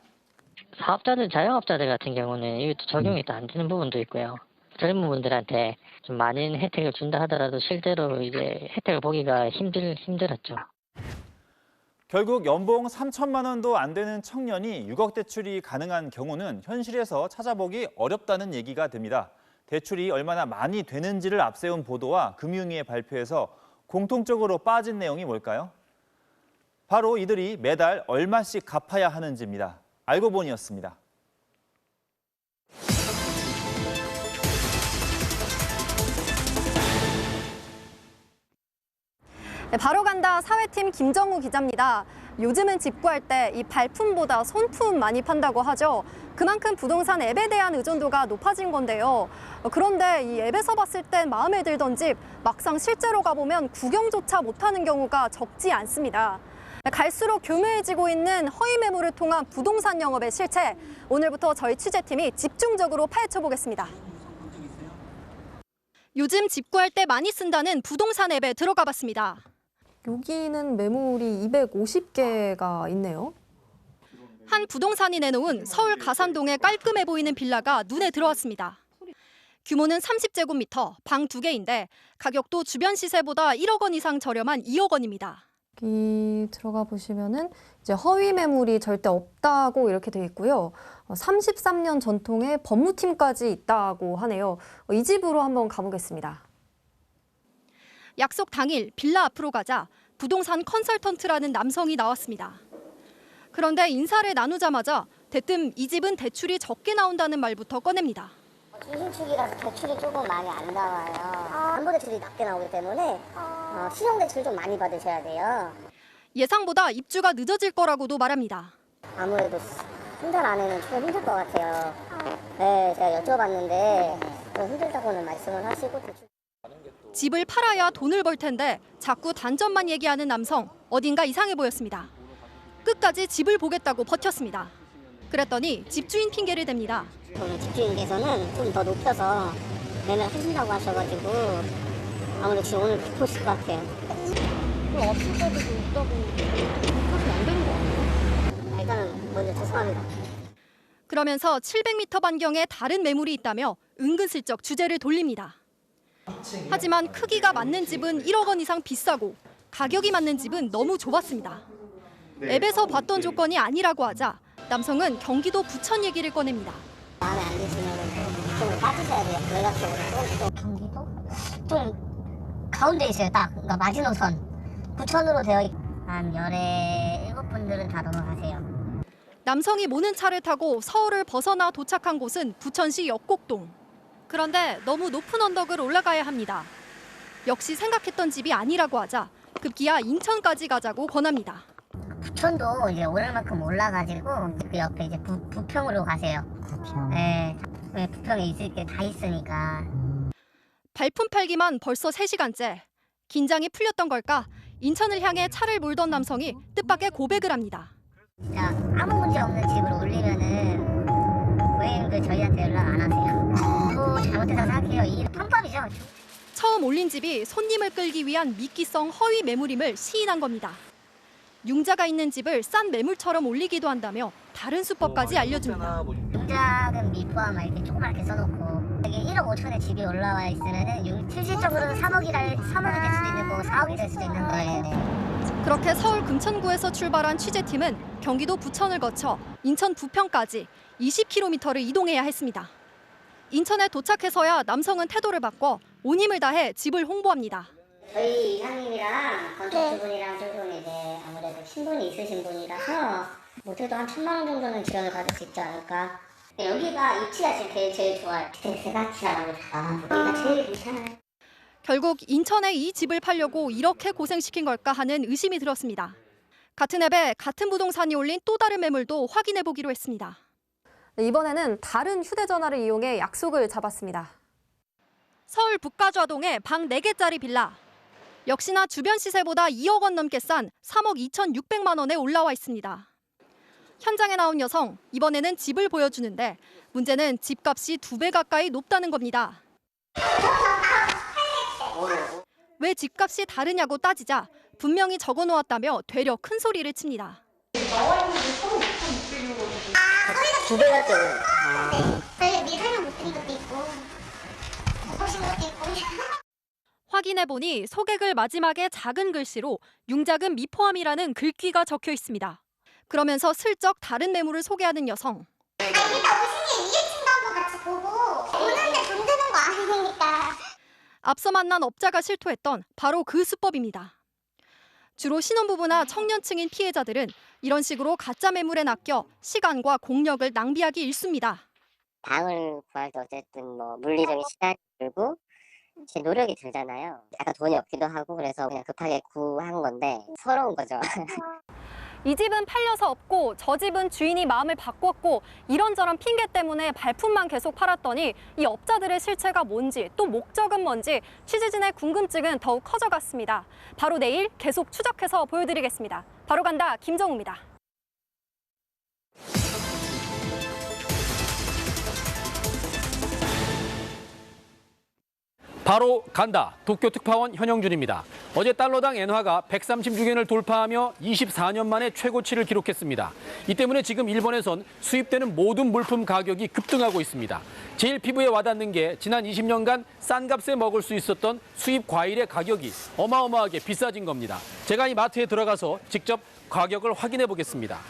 사업자들, 자영업자들 같은 경우는 이것도 적용이 또 안 되는 부분도 있고요. 젊은 분들한테 좀 많은 혜택을 준다 하더라도 실제로 이제 혜택을 보기가 힘들었죠. 결국 연봉 3천만 원도 안 되는 청년이 6억 대출이 가능한 경우는 현실에서 찾아보기 어렵다는 얘기가 됩니다. 대출이 얼마나 많이 되는지를 앞세운 보도와 금융위의 발표에서 공통적으로 빠진 내용이 뭘까요? 바로 이들이 매달 얼마씩 갚아야 하는지입니다. 알고 보니였습니다. 네, 바로 간다 사회팀 김정우 기자입니다. 요즘은 집 구할 때 이 발품보다 손품 많이 판다고 하죠. 그만큼 부동산 앱에 대한 의존도가 높아진 건데요. 그런데 이 앱에서 봤을 땐 마음에 들던 집 막상 실제로 가보면 구경조차 못하는 경우가 적지 않습니다. 갈수록 교묘해지고 있는 허위 매물을 통한 부동산 영업의 실체. 오늘부터 저희 취재팀이 집중적으로 파헤쳐 보겠습니다. 요즘 집 구할 때 많이 쓴다는 부동산 앱에 들어가 봤습니다. 여기는 매물이 250개가 있네요. 한 부동산이 내놓은 서울 가산동의 깔끔해 보이는 빌라가 눈에 들어왔습니다. 규모는 30제곱미터, 방 2개인데 가격도 주변 시세보다 1억 원 이상 저렴한 2억 원입니다. 여기 들어가 보시면은 이제 허위 매물이 절대 없다고 이렇게 돼 있고요. 33년 전통의 법무팀까지 있다고 하네요. 이 집으로 한번 가보겠습니다. 약속 당일 빌라 앞으로 가자 부동산 컨설턴트라는 남성이 나왔습니다. 그런데 인사를 나누자마자 대뜸 이 집은 대출이 적게 나온다는 말부터 꺼냅니다. 중신축이라서 대출이 조금 많이 안 나와요. 담보대출이 낮게 나오기 때문에 신용대출 좀 많이 받으셔야 돼요. 예상보다 입주가 늦어질 거라고도 말합니다. 아무래도 한 달 안에는 좀 힘들 것 같아요. 네, 제가 여쭤봤는데 좀 힘들다고는 말씀을 하시고 대출... 집을 팔아야 돈을 벌 텐데 자꾸 단점만 얘기하는 남성, 어딘가 이상해 보였습니다. 끝까지 집을 보겠다고 버텼습니다. 그랬더니 집주인 핑계를 댑니다. 집주인께서는 좀 더 높여서 매매를 하신다고 하셔가지고 아무래도 지금 오늘 보실 것 같아요. 그럼 없을 때도 있다고 하시면 안 되는 거 아니에요? 일단은 먼저 죄송합니다. 그러면서 700m 반경에 다른 매물이 있다며 은근슬쩍 주제를 돌립니다. 하지만 크기가 맞는 집은 1억 원 이상 비싸고 가격이 맞는 집은 너무 좁았습니다. 앱에서 봤던 조건이 아니라고 하자 남성은 경기도 부천 얘기를 꺼냅니다. 마음에 안 드시면 좀 빠지셔야 돼요. 연락처로. 경기도? 좀 가운데 있어요. 딱 그러니까 마지노선. 부천으로 되어 있고 한 17분들은 다 넘어가세요. 남성이 모는 차를 타고 서울을 벗어나 도착한 곳은 부천시 역곡동. 그런데 너무 높은 언덕을 올라가야 합니다. 역시 생각했던 집이 아니라고 하자 급기야 인천까지 가자고 권합니다. 부천도 이제 오를 만큼 올라가지고 그 옆에 이제 부평으로 가세요. 부평. 네, 부평에 있을 게 다 있으니까. 발품 팔기만 벌써 3시간째. 긴장이 풀렸던 걸까? 인천을 향해 차를 몰던 남성이 뜻밖의 고백을 합니다. 자, 아무 문제 없는 집으로 올리면은 왜 저희한테 연락 안 하세요? 또 잘못해서 생각해요. 이 편법이죠. 처음 올린 집이 손님을 끌기 위한 미끼성 허위 매물임을 시인한 겁니다. 융자가 있는 집을 싼 매물처럼 올리기도 한다며 다른 수법까지 알려줍니다. 융자금 미포함 이렇게 조그맣게 써놓고 이게 1억 5천에 집이 올라와 있으면은 실질적으로는 3억이 될 수도 있는 거고 4억이 될 수도 있는 거예요. 그렇게 서울 금천구에서 출발한 취재팀은 경기도 부천을 거쳐 인천 부평까지 20km를 이동해야 했습니다. 인천에 도착해서야 남성은 태도를 바꿔 온 힘을 다해 집을 홍보합니다. 저희 이사님이랑 건축주분이랑 조금 이제 아무래도 신분이 있으신 분이라서 못해도 한 1,000만 원 정도는 지원을 받을 수 있지 않을까. 여기가 입지가 지금 제일 좋아요. 스트레스가 치아라고 여기가 제일 괜찮아요. 결국 인천에 이 집을 팔려고 이렇게 고생시킨 걸까 하는 의심이 들었습니다. 같은 앱에 같은 부동산이 올린 또 다른 매물도 확인해 보기로 했습니다. 이번에는 다른 휴대전화를 이용해 약속을 잡았습니다. 서울 북가좌동의 방 4개짜리 빌라. 역시나 주변 시세보다 2억 원 넘게 싼 3억 2,600만 원에 올라와 있습니다. 현장에 나온 여성, 이번에는 집을 보여주는데 문제는 집값이 2배 가까이 높다는 겁니다. 왜 집값이 다르냐고 따지자 분명히 적어놓았다며 되려 큰 소리를 칩니다. 두 배 같죠? 저희 미세는 못 드린 것도 있고 보신 것도 있고. 확인해보니 소개글 마지막에 작은 글씨로 융자금 미포함이라는 글귀가 적혀 있습니다. 그러면서 슬쩍 다른 매물을 소개하는 여성. 일단 오신 게 이해친다고 같이 보고 오는데 돈 드는 거 아니니까. 앞서 만난 업자가 실토했던 바로 그 수법입니다. 주로 신혼부부나 청년층인 피해자들은 이런 식으로 가짜 매물에 낚여 시간과 공력을 낭비하기 일쑤입니다. 방을 구할 때 어쨌든 뭐 물리적인 시간이 들고 제 노력이 들잖아요. 약간 돈이 없기도 하고 그래서 그냥 급하게 구한 건데 서러운 거죠. 이 집은 팔려서 없고 저 집은 주인이 마음을 바꿨고 이런저런 핑계 때문에 발품만 계속 팔았더니 이 업자들의 실체가 뭔지 또 목적은 뭔지 취재진의 궁금증은 더욱 커져갔습니다. 바로 내일 계속 추적해서 보여드리겠습니다. 바로 간다 김정우입니다. 바로 간다. 도쿄 특파원 현영준입니다. 어제 달러당 엔화가 136엔을 돌파하며 24년 만에 최고치를 기록했습니다. 이 때문에 지금 일본에선 수입되는 모든 물품 가격이 급등하고 있습니다. 제일 피부에 와닿는 게 지난 20년간 싼 값에 먹을 수 있었던 수입 과일의 가격이 어마어마하게 비싸진 겁니다. 제가 이 마트에 들어가서 직접 가격을 확인해 보겠습니다.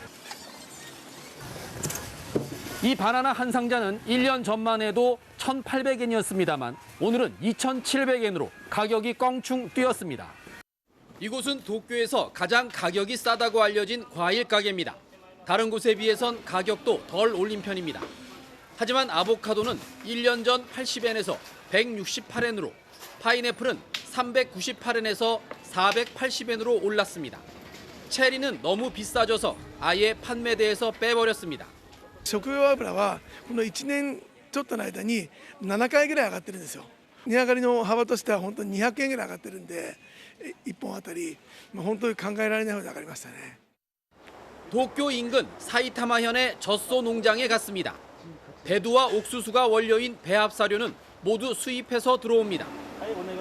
이 바나나 한 상자는 1년 전만 해도 1,800엔이었습니다만 오늘은 2,700엔으로 가격이 껑충 뛰었습니다. 이곳은 도쿄에서 가장 가격이 싸다고 알려진 과일 가게입니다. 다른 곳에 비해선 가격도 덜 올린 편입니다. 하지만 아보카도는 1년 전 80엔에서 168엔으로, 파인애플은 398엔에서 480엔으로 올랐습니다. 체리는 너무 비싸져서 아예 판매대에서 빼버렸습니다. 食用油はこの1年ちょっとの間に7回ぐらい上がってるんですよ。値上がりの幅としては本当に200円ぐらい上がってるんで、1本あたり本当に考えられないほど上がりましたね。 도쿄 인근 사이타마현의 젖소 농장에 갔습니다. 배두와 옥수수가 원료인 배합사료는 모두 수입해서 들어옵니다.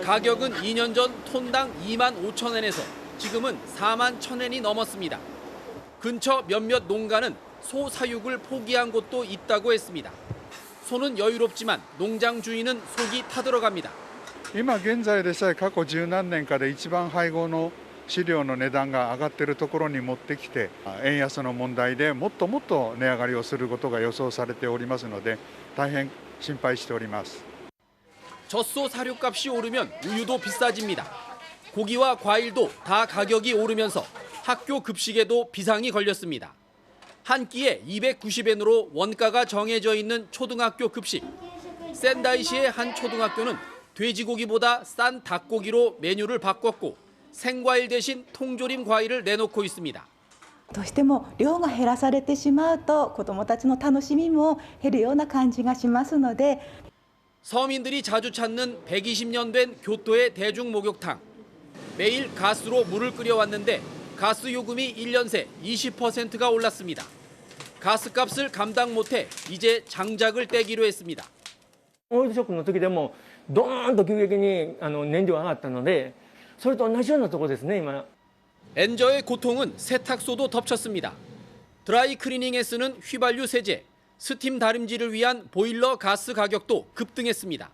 가격은 2년 전 톤당 25,000엔에서 지금은 41,000엔이 넘었습니다. 근처 몇몇 농가는 소 사육을 포기한 곳도 있다고 했습니다. 소는 여유롭지만 농장 주인은 속이 타들어갑니다. 今現在でさえ過去十何年かで一番配合の飼料の値段が上がっているところに持ってきて、円安の問題でもっともっと値上がりをすることが予想されておりますので、大変心配しております。 젖소 사료값이 오르면 우유도 비싸집니다. 고기와 과일도 다 가격이 오르면서 학교 급식에도 비상이 걸렸습니다. 한 끼에 290엔으로 원가가 정해져 있는 초등학교 급식. 센다이시의 한 초등학교는 돼지고기보다 싼 닭고기로 메뉴를 바꿨고 생과일 대신 통조림 과일을 내놓고 있습니다. どうしても量が減らされてしまうと子どもたちの楽しみも減るような感じがしますので 서민들이 자주 찾는 120년 된 교토의 대중목욕탕. 매일 가스로 물을 끓여왔는데 가스 요금이 1년 새 20%가 올랐습니다. 가스값을 감당 못해 이제 장작을 떼기로 했습니다. オイルショックの時でもドーンと急激に燃料が上がったのでそれと同じようなところですね今。 엔저의 고통은 세탁소도 덮쳤습니다. 드라이 클리닝에 쓰는 휘발유 세제, 스팀 다림질을 위한 보일러 가스 가격도 급등했습니다.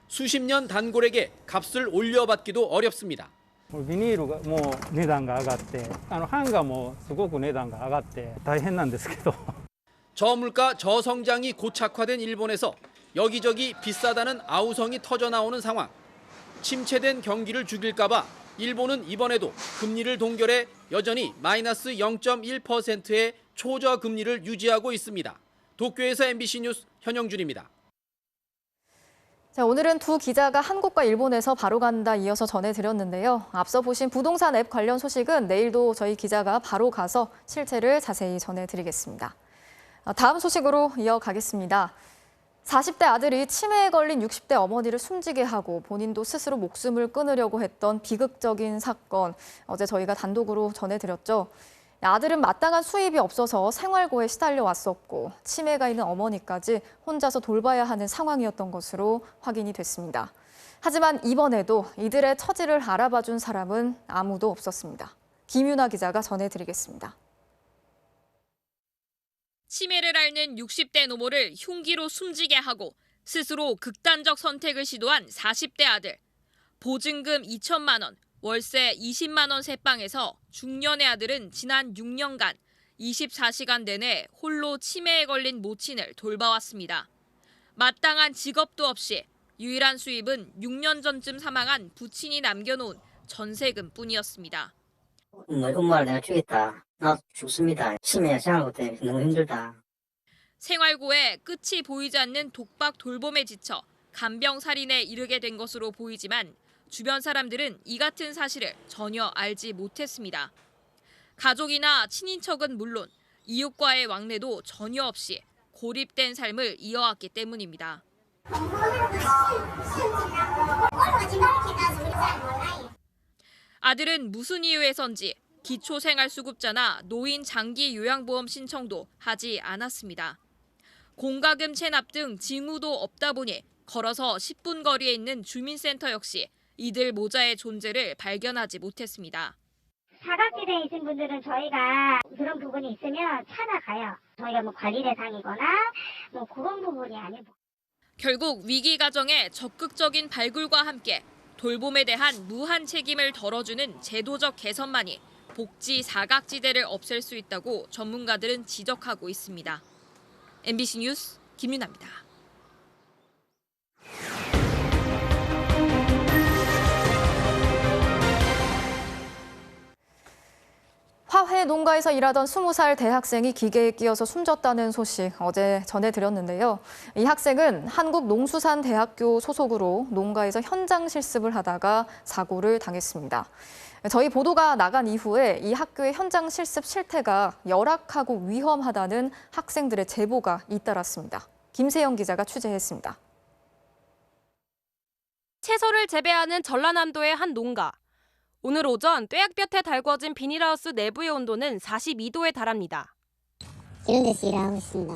수십 년 단골에게 값을 올려받기도 어렵습니다. ビニールがもう値段が上がって、ハンガーもすごく値段が上がって大変なんですけど。 저물가 저성장이 고착화된 일본에서 여기저기 비싸다는 아우성이 터져나오는 상황. 침체된 경기를 죽일까 봐 일본은 이번에도 금리를 동결해 여전히 마이너스 0.1%의 초저금리를 유지하고 있습니다. 도쿄에서 MBC 뉴스 현영준입니다. 자, 오늘은 두 기자가 한국과 일본에서 바로 간다 이어서 전해드렸는데요. 앞서 보신 부동산 앱 관련 소식은 내일도 저희 기자가 바로 가서 실체를 자세히 전해드리겠습니다. 다음 소식으로 이어가겠습니다. 40대 아들이 치매에 걸린 60대 어머니를 숨지게 하고 본인도 스스로 목숨을 끊으려고 했던 비극적인 사건, 어제 저희가 단독으로 전해드렸죠. 아들은 마땅한 수입이 없어서 생활고에 시달려 왔었고 치매가 있는 어머니까지 혼자서 돌봐야 하는 상황이었던 것으로 확인이 됐습니다. 하지만 이번에도 이들의 처지를 알아봐준 사람은 아무도 없었습니다. 김윤아 기자가 전해드리겠습니다. 치매를 앓는 60대 노모를 흉기로 숨지게 하고 스스로 극단적 선택을 시도한 40대 아들. 보증금 2천만 원, 월세 20만 원 세방에서 중년의 아들은 지난 6년간 24시간 내내 홀로 치매에 걸린 모친을 돌봐왔습니다. 마땅한 직업도 없이 유일한 수입은 6년 전쯤 사망한 부친이 남겨놓은 전세금뿐이었습니다. 엄마를 내가 죽였다. 나 죽습니다. 치매 생활고 때문에 너무 힘들다. 생활고에 끝이 보이지 않는 독박 돌봄에 지쳐 간병살인에 이르게 된 것으로 보이지만 주변 사람들은 이 같은 사실을 전혀 알지 못했습니다. 가족이나 친인척은 물론 이웃과의 왕래도 전혀 없이 고립된 삶을 이어왔기 때문입니다. 아들은 무슨 이유에선지 기초생활수급자나 노인 장기 요양보험 신청도 하지 않았습니다. 공과금 체납 등 징후도 없다 보니 걸어서 10분 거리에 있는 주민센터 역시 이들 모자의 존재를 발견하지 못했습니다. 사각지대에 있는 분들은 저희가 그런 부분이 있으면 찾아가요. 저희가 뭐 관리 대상이거나 뭐 그런 부분이 아니고. 결국 위기 가정에 적극적인 발굴과 함께 돌봄에 대한 무한 책임을 덜어주는 제도적 개선만이 복지 사각지대를 없앨 수 있다고 전문가들은 지적하고 있습니다. MBC 뉴스 김윤아입니다. 화훼 농가에서 일하던 20살 대학생이 기계에 끼어서 숨졌다는 소식 어제 전해드렸는데요. 이 학생은 한국농수산대학교 소속으로 농가에서 현장 실습을 하다가 사고를 당했습니다. 저희 보도가 나간 이후에 이 학교의 현장 실습 실태가 열악하고 위험하다는 학생들의 제보가 잇따랐습니다. 김세영 기자가 취재했습니다. 채소를 재배하는 전라남도의 한 농가. 오늘 오전 뙤약볕에 달궈진 비닐하우스 내부의 온도는 42도에 달합니다. 이런 데서 일하고 있습니다.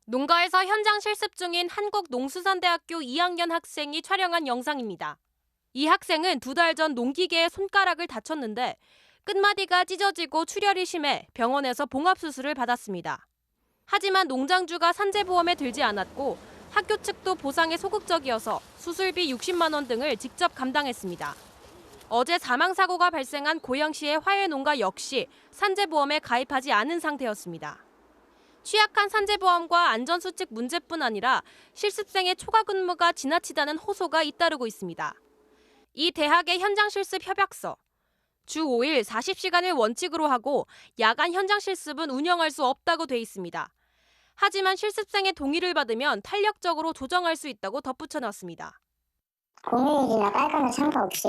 농가에서 현장 실습 중인 한국농수산대학교 2학년 학생이 촬영한 영상입니다. 이 학생은 2달 전 농기계에 손가락을 다쳤는데 끝마디가 찢어지고 출혈이 심해 병원에서 봉합수술을 받았습니다. 하지만 농장주가 산재보험에 들지 않았고 학교 측도 보상에 소극적이어서 수술비 60만 원 등을 직접 감당했습니다. 어제 사망사고가 발생한 고양시의 화훼 농가 역시 산재보험에 가입하지 않은 상태였습니다. 취약한 산재보험과 안전수칙 문제뿐 아니라 실습생의 초과 근무가 지나치다는 호소가 잇따르고 있습니다. 이 대학의 현장 실습 협약서. 주 5일 40시간을 원칙으로 하고 야간 현장 실습은 운영할 수 없다고 돼 있습니다. 하지만 실습생의 동의를 받으면 탄력적으로 조정할 수 있다고 덧붙여놨습니다. 공휴일이나 빨간을 상관없이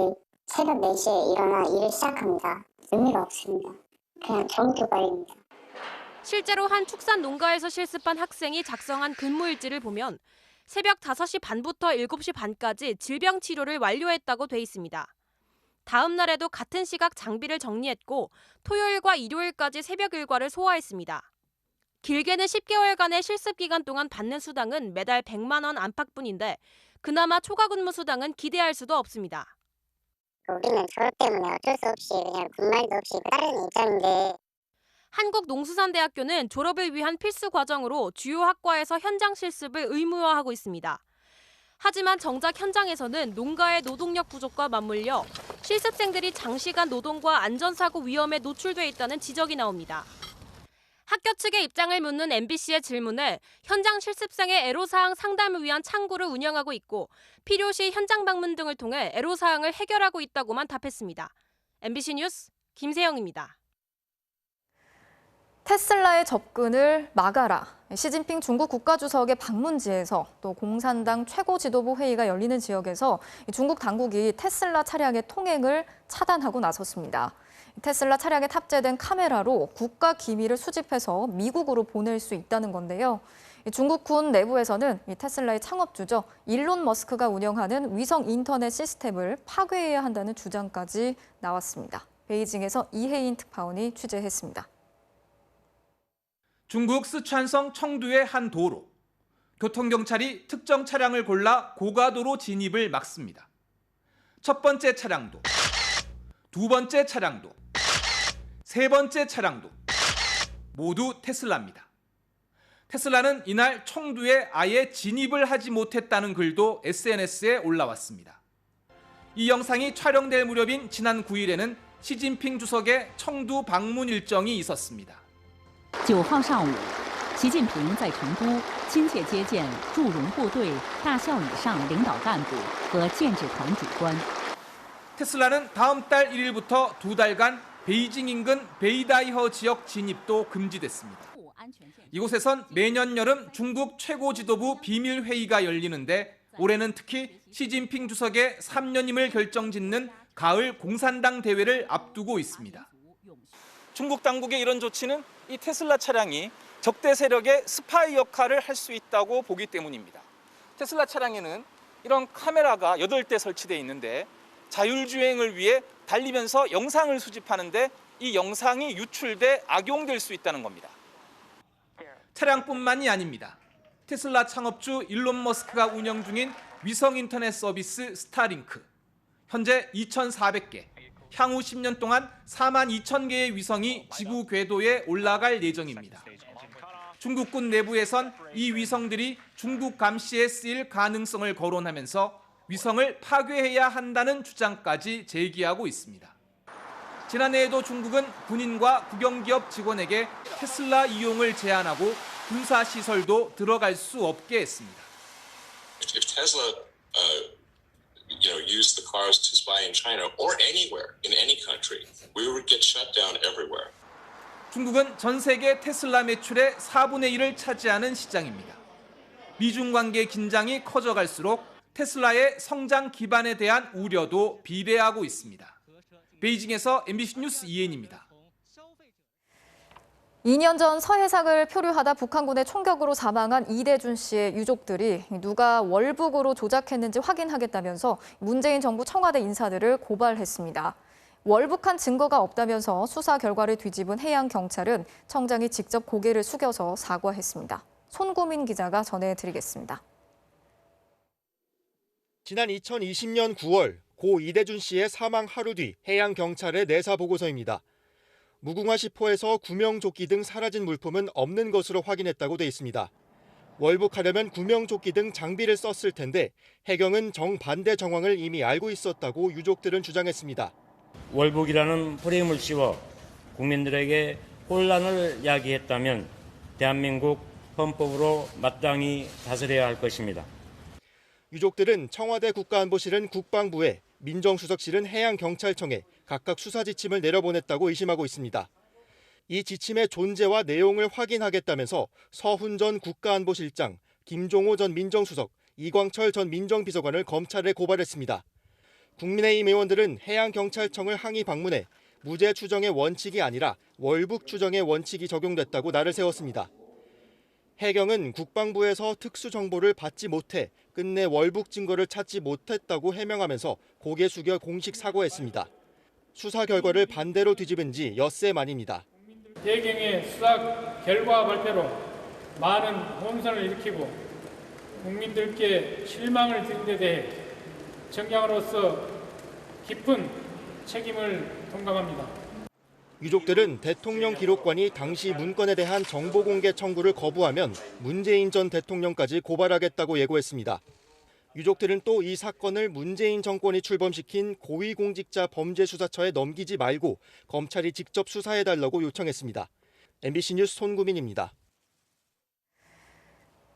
새벽 4시에 일어나 일을 시작합니다. 의미가 없습니다. 그냥 정규과입니다. 실제로 한 축산 농가에서 실습한 학생이 작성한 근무일지를 보면 새벽 5시 반부터 7시 반까지 질병 치료를 완료했다고 돼 있습니다. 다음 날에도 같은 시각 장비를 정리했고 토요일과 일요일까지 새벽 일과를 소화했습니다. 길게는 10개월간의 실습 기간 동안 받는 수당은 매달 100만 원 안팎뿐인데 그나마 초과 근무 수당은 기대할 수도 없습니다. 우리는 저것 때문에 어쩔 수 없이 그냥 군말도 없이 다른 입장인데. 한국농수산대학교는 졸업을 위한 필수 과정으로 주요 학과에서 현장 실습을 의무화하고 있습니다. 하지만 정작 현장에서는 농가의 노동력 부족과 맞물려 실습생들이 장시간 노동과 안전사고 위험에 노출돼 있다는 지적이 나옵니다. 학교 측의 입장을 묻는 MBC의 질문에 현장 실습생의 애로사항 상담을 위한 창구를 운영하고 있고 필요시 현장 방문 등을 통해 애로사항을 해결하고 있다고만 답했습니다. MBC 뉴스 김세영입니다. 테슬라의 접근을 막아라. 시진핑 중국 국가주석의 방문지에서 또 공산당 최고 지도부 회의가 열리는 지역에서 중국 당국이 테슬라 차량의 통행을 차단하고 나섰습니다. 테슬라 차량에 탑재된 카메라로 국가 기밀을 수집해서 미국으로 보낼 수 있다는 건데요. 중국 군 내부에서는 테슬라의 창업주죠. 일론 머스크가 운영하는 위성 인터넷 시스템을 파괴해야 한다는 주장까지 나왔습니다. 베이징에서 이혜인 특파원이 취재했습니다. 중국 쓰촨성 청두의 한 도로. 교통경찰이 특정 차량을 골라 고가도로 진입을 막습니다. 첫 번째 차량도, 두 번째 차량도, 세 번째 차량도 모두 테슬라입니다. 테슬라는 이날 청두에 아예 진입을 하지 못했다는 글도 SNS에 올라왔습니다. 이 영상이 촬영될 무렵인 지난 9일에는 시진핑 주석의 청두 방문 일정이 있었습니다. 9号上午，习近平在成都亲切接见驻容部队大校以上领导干部和建制团主官。 테슬라는 다음 달 1일부터 2달간 베이징 인근 베이다이허 지역 진입도 금지됐습니다. 이곳에선 매년 여름 중국 최고 지도부 비밀 회의가 열리는데 올해는 특히 시진핑 주석의 3년임을 결정짓는 가을 공산당 대회를 앞두고 있습니다. 중국 당국의 이런 조치는 이 테슬라 차량이 적대 세력의 스파이 역할을 할 수 있다고 보기 때문입니다. 테슬라 차량에는 이런 카메라가 8대 설치되어 있는데 자율주행을 위해 달리면서 영상을 수집하는데 이 영상이 유출돼 악용될 수 있다는 겁니다. 차량뿐만이 아닙니다. 테슬라 창업주 일론 머스크가 운영 중인 위성 인터넷 서비스 스타링크. 현재 2,400개, 향후 10년 동안 42,000개의 위성이 지구 궤도에 올라갈 예정입니다. 중국군 내부에선 이 위성들이 중국 감시에 쓰일 가능성을 거론하면서 위성을 파괴해야 한다는 주장까지 제기하고 있습니다. 지난해에도 중국은 군인과 국영기업 직원에게 테슬라 이용을 제한하고 군사시설도 들어갈 수 없게 했습니다. If Tesla use the cars to spy in China or anywhere in any country, we would get shut down everywhere. 중국은 전 세계 테슬라 매출의 4분의 1을 차지하는 시장입니다. 미중 관계 긴장이 커져갈수록 테슬라의 성장 기반에 대한 우려도 비대하고 있습니다. 베이징에서 MBC 뉴스 이혜인입니다. 2년 전 서해상을 표류하다 북한군의 총격으로 사망한 이대준 씨의 유족들이 누가 월북으로 조작했는지 확인하겠다면서 문재인 정부 청와대 인사들을 고발했습니다. 월북한 증거가 없다면서 수사 결과를 뒤집은 해양경찰은 청장이 직접 고개를 숙여서 사과했습니다. 손고민 기자가 전해드리겠습니다. 지난 2020년 9월 고 이대준 씨의 사망 하루 뒤 해양경찰의 내사 보고서입니다. 무궁화 시포에서 구명조끼 등 사라진 물품은 없는 것으로 확인했다고 돼 있습니다. 월북하려면 구명조끼 등 장비를 썼을 텐데 해경은 정반대 정황을 이미 알고 있었다고 유족들은 주장했습니다. 월북이라는 프레임을 씌워 국민들에게 혼란을 야기했다면 대한민국 헌법으로 마땅히 다스려야 할 것입니다. 유족들은 청와대 국가안보실은 국방부에, 민정수석실은 해양경찰청에 각각 수사 지침을 내려보냈다고 의심하고 있습니다. 이 지침의 존재와 내용을 확인하겠다면서 서훈 전 국가안보실장, 김종호 전 민정수석, 이광철 전 민정비서관을 검찰에 고발했습니다. 국민의힘 의원들은 해양경찰청을 항의 방문해 무죄 추정의 원칙이 아니라 월북 추정의 원칙이 적용됐다고 날을 세웠습니다. 해경은 국방부에서 특수정보를 받지 못해 끝내 월북 증거를 찾지 못했다고 해명하면서 고개 숙여 공식 사과했습니다. 수사 결과를 반대로 뒤집은 지 엿새 만입니다. 해경의 수사 결과 발표로 많은 혼선을 일으키고 국민들께 실망을 드린 데 대해 청장으로서 깊은 책임을 통감합니다. 유족들은 대통령 기록관이 당시 문건에 대한 정보 공개 청구를 거부하면 문재인 전 대통령까지 고발하겠다고 예고했습니다. 유족들은 또 이 사건을 문재인 정권이 출범시킨 고위공직자 범죄수사처에 넘기지 말고 검찰이 직접 수사해달라고 요청했습니다. MBC 뉴스 손구민입니다.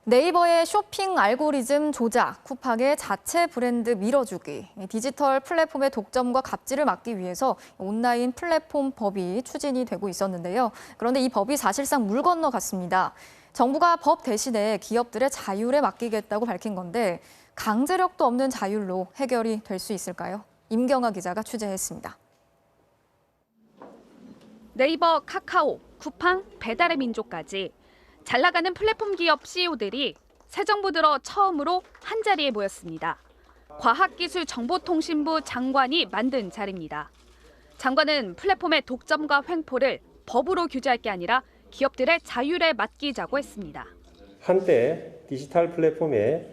네이버의 쇼핑 알고리즘 조작, 쿠팡의 자체 브랜드 밀어주기, 디지털 플랫폼의 독점과 갑질을 막기 위해서 온라인 플랫폼 법이 추진이 되고 있었는데요. 그런데 이 법이 사실상 물 건너갔습니다. 정부가 법 대신에 기업들의 자율에 맡기겠다고 밝힌 건데 강제력도 없는 자율로 해결이 될 수 있을까요? 임경아 기자가 취재했습니다. 네이버, 카카오, 쿠팡, 배달의 민족까지 잘 나가는 플랫폼 기업 CEO들이 새 정부 들어 처음으로 한자리에 모였습니다. 과학기술정보통신부 장관이 만든 자리입니다. 장관은 플랫폼의 독점과 횡포를 법으로 규제할 게 아니라 기업들의 자율에 맡기자고 했습니다. 한때 디지털 플랫폼의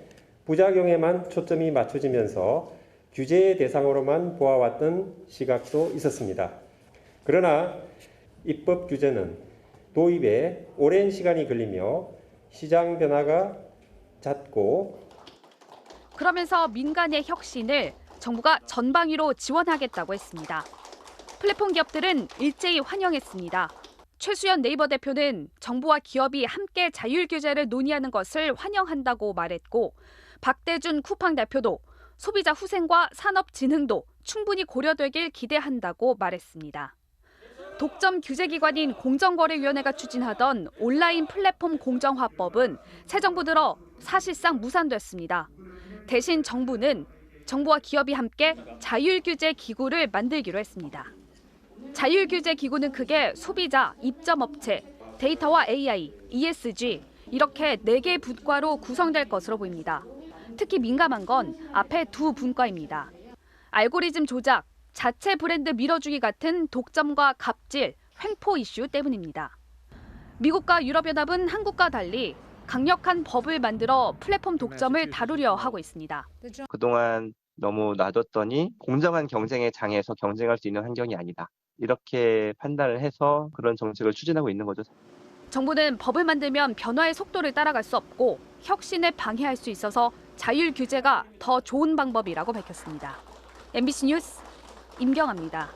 부작용에만 초점이 맞춰지면서 규제의 대상으로만 보아왔던 시각도 있었습니다. 그러나 입법 규제는 도입에 오랜 시간이 걸리며 시장 변화가 잦고 그러면서 민간의 혁신을 정부가 전방위로 지원하겠다고 했습니다. 플랫폼 기업들은 일제히 환영했습니다. 최수연 네이버 대표는 정부와 기업이 함께 자율 규제를 논의하는 것을 환영한다고 말했고 박대준 쿠팡 대표도 소비자 후생과 산업 진흥도 충분히 고려되길 기대한다고 말했습니다. 독점 규제기관인 공정거래위원회가 추진하던 온라인 플랫폼 공정화법은 새 정부 들어 사실상 무산됐습니다. 대신 정부는 정부와 기업이 함께 자율규제기구를 만들기로 했습니다. 자율규제기구는 크게 소비자, 입점업체, 데이터와 AI, ESG 이렇게 4개 분과로 구성될 것으로 보입니다. 특히 민감한 건 앞에 두 분과입니다. 알고리즘 조작, 자체 브랜드 밀어주기 같은 독점과 갑질, 횡포 이슈 때문입니다. 미국과 유럽연합은 한국과 달리 강력한 법을 만들어 플랫폼 독점을 다루려 하고 있습니다. 그동안 너무 놔뒀더니 공정한 경쟁의 장에서 경쟁할 수 있는 환경이 아니다. 이렇게 판단을 해서 그런 정책을 추진하고 있는 거죠. 정부는 법을 만들면 변화의 속도를 따라갈 수 없고 혁신을 방해할 수 있어서 자율 규제가 더 좋은 방법이라고 밝혔습니다. MBC 뉴스 임경아입니다.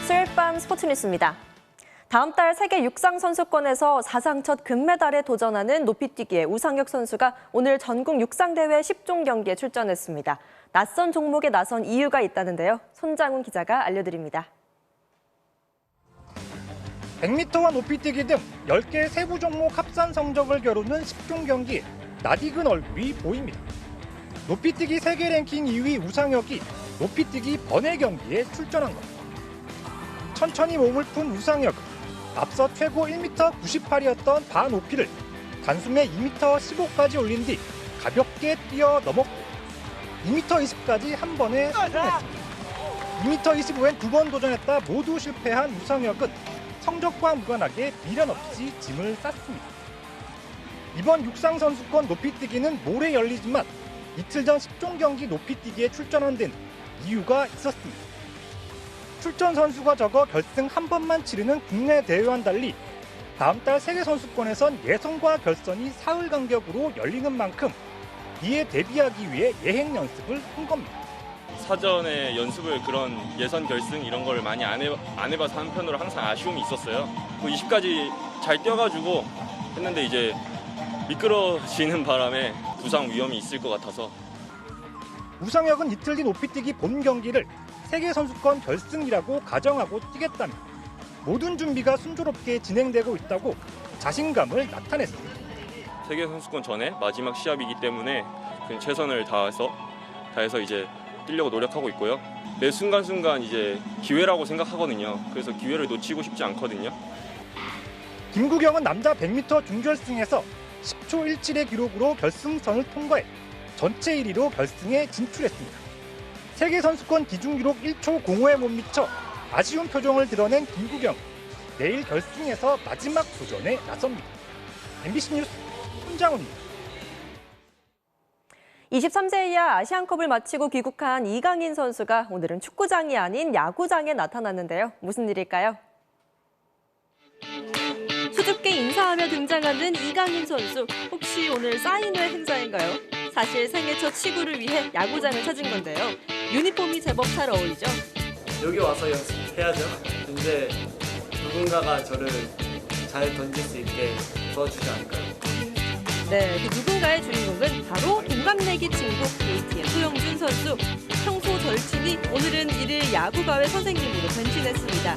수요일 밤 스포츠 뉴스입니다. 다음 달 세계 육상 선수권에서 사상 첫 금메달에 도전하는 높이뛰기의 우상혁 선수가 오늘 전국 육상대회 10종 경기에 출전했습니다. 낯선 종목에 나선 이유가 있다는데요. 손장훈 기자가 알려드립니다. 100m와 높이뛰기 등 10개 세부 종목 합산 성적을 겨루는 10종 경기 낯익은 얼굴이 보입니다. 높이뛰기 세계 랭킹 2위 우상혁이 높이뛰기 번외 경기에 출전한 겁니다. 천천히 몸을 푼 우상혁은 앞서 최고 1m 98이었던 반오피를 단숨에 2m 15까지 올린 뒤 가볍게 뛰어 넘었고 2m 20까지 한 번에 성공했습니다. 2m 25엔 2번 도전했다 모두 실패한 우상혁은 성적과 무관하게 미련 없이 짐을 쌌습니다. 이번 육상선수권 높이뛰기는 모레 열리지만 이틀 전 10종 경기 높이뛰기에 출전한 데는 이유가 있었습니다. 출전 선수가 적어 결승 한 번만 치르는 국내 대회와는 달리 다음 달 세계선수권에선 예선과 결선이 사흘 간격으로 열리는 만큼 이에 대비하기 위해 예행 연습을 한 겁니다. 사전에 연습을 그런 예선 결승 이런 걸 많이 안 해봐서 한편으로 항상 아쉬움이 있었어요. 20까지 잘 뛰어가지고 했는데 이제 미끄러지는 바람에 부상 위험이 있을 것 같아서. 우상혁은 이틀 뒤 높이뛰기 본 경기를 세계선수권 결승이라고 가정하고 뛰겠다며 모든 준비가 순조롭게 진행되고 있다고 자신감을 나타냈습니다. 세계선수권 전에 마지막 시합이기 때문에 최선을 다해서 이제 뛰려고 노력하고 있고요. 매 순간순간 이제 기회라고 생각하거든요. 그래서 기회를 놓치고 싶지 않거든요. 김구경은 남자 100m 준결승에서 10초 17의 기록으로 결승선을 통과해 전체 1위로 결승에 진출했습니다. 세계선수권 기준기록 1초 05에 못 미쳐 아쉬운 표정을 드러낸 김구경. 내일 결승에서 마지막 도전에 나섭니다. MBC 뉴스 손장훈입니다. 23세 이하 아시안컵을 마치고 귀국한 이강인 선수가 오늘은 축구장이 아닌 야구장에 나타났는데요. 무슨 일일까요? 수줍게 인사하며 등장하는 이강인 선수. 혹시 오늘 사인회 행사인가요? 사실 생애 첫 시구를 위해 야구장을 찾은 건데요. 유니폼이 제법 잘 어울리죠? 여기 와서 연습해야죠. 이제 누군가가 저를 잘 던질 수 있게 도와주지 않을까요? 네, 그 누군가의 주인공은 바로 동갑내기 친구 KT의 소영준 선수. 평소 절친이 오늘은 이를 야구가회 선생님으로 변신했습니다.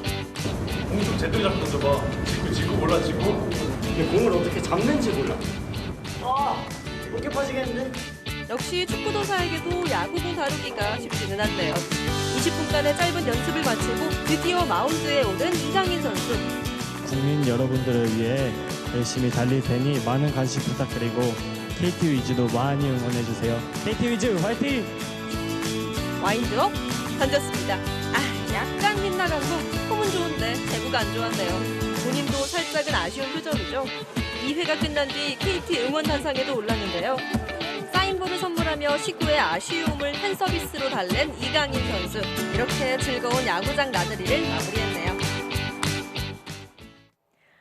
공 좀 제대로 잡고 던져봐. 지구 몰라 지구. 근데 공을 어떻게 잡는지 몰라. 어깨 빠지겠는데? 역시 축구도사에게도 야구공 다루기가 쉽지는 않네요. 20분간의 짧은 연습을 마치고 드디어 마운드에 오른 이강인 선수. 국민 여러분들을 위해 열심히 달릴 테니 많은 관심 부탁드리고 KT 위즈도 많이 응원해주세요. KT 위즈 화이팅! 와인드업 던졌습니다. 약간 빗나간 거. 폼은 좋은데 제구가 안 좋았네요. 본인도 살짝은 아쉬운 표정이죠. 2회가 끝난 뒤 KT 응원 단상에도 올랐는데요. 사인볼을 선물하며 시구의 아쉬움을 팬서비스로 달랜 이강인 선수. 이렇게 즐거운 야구장 나들이를 마무리했네요.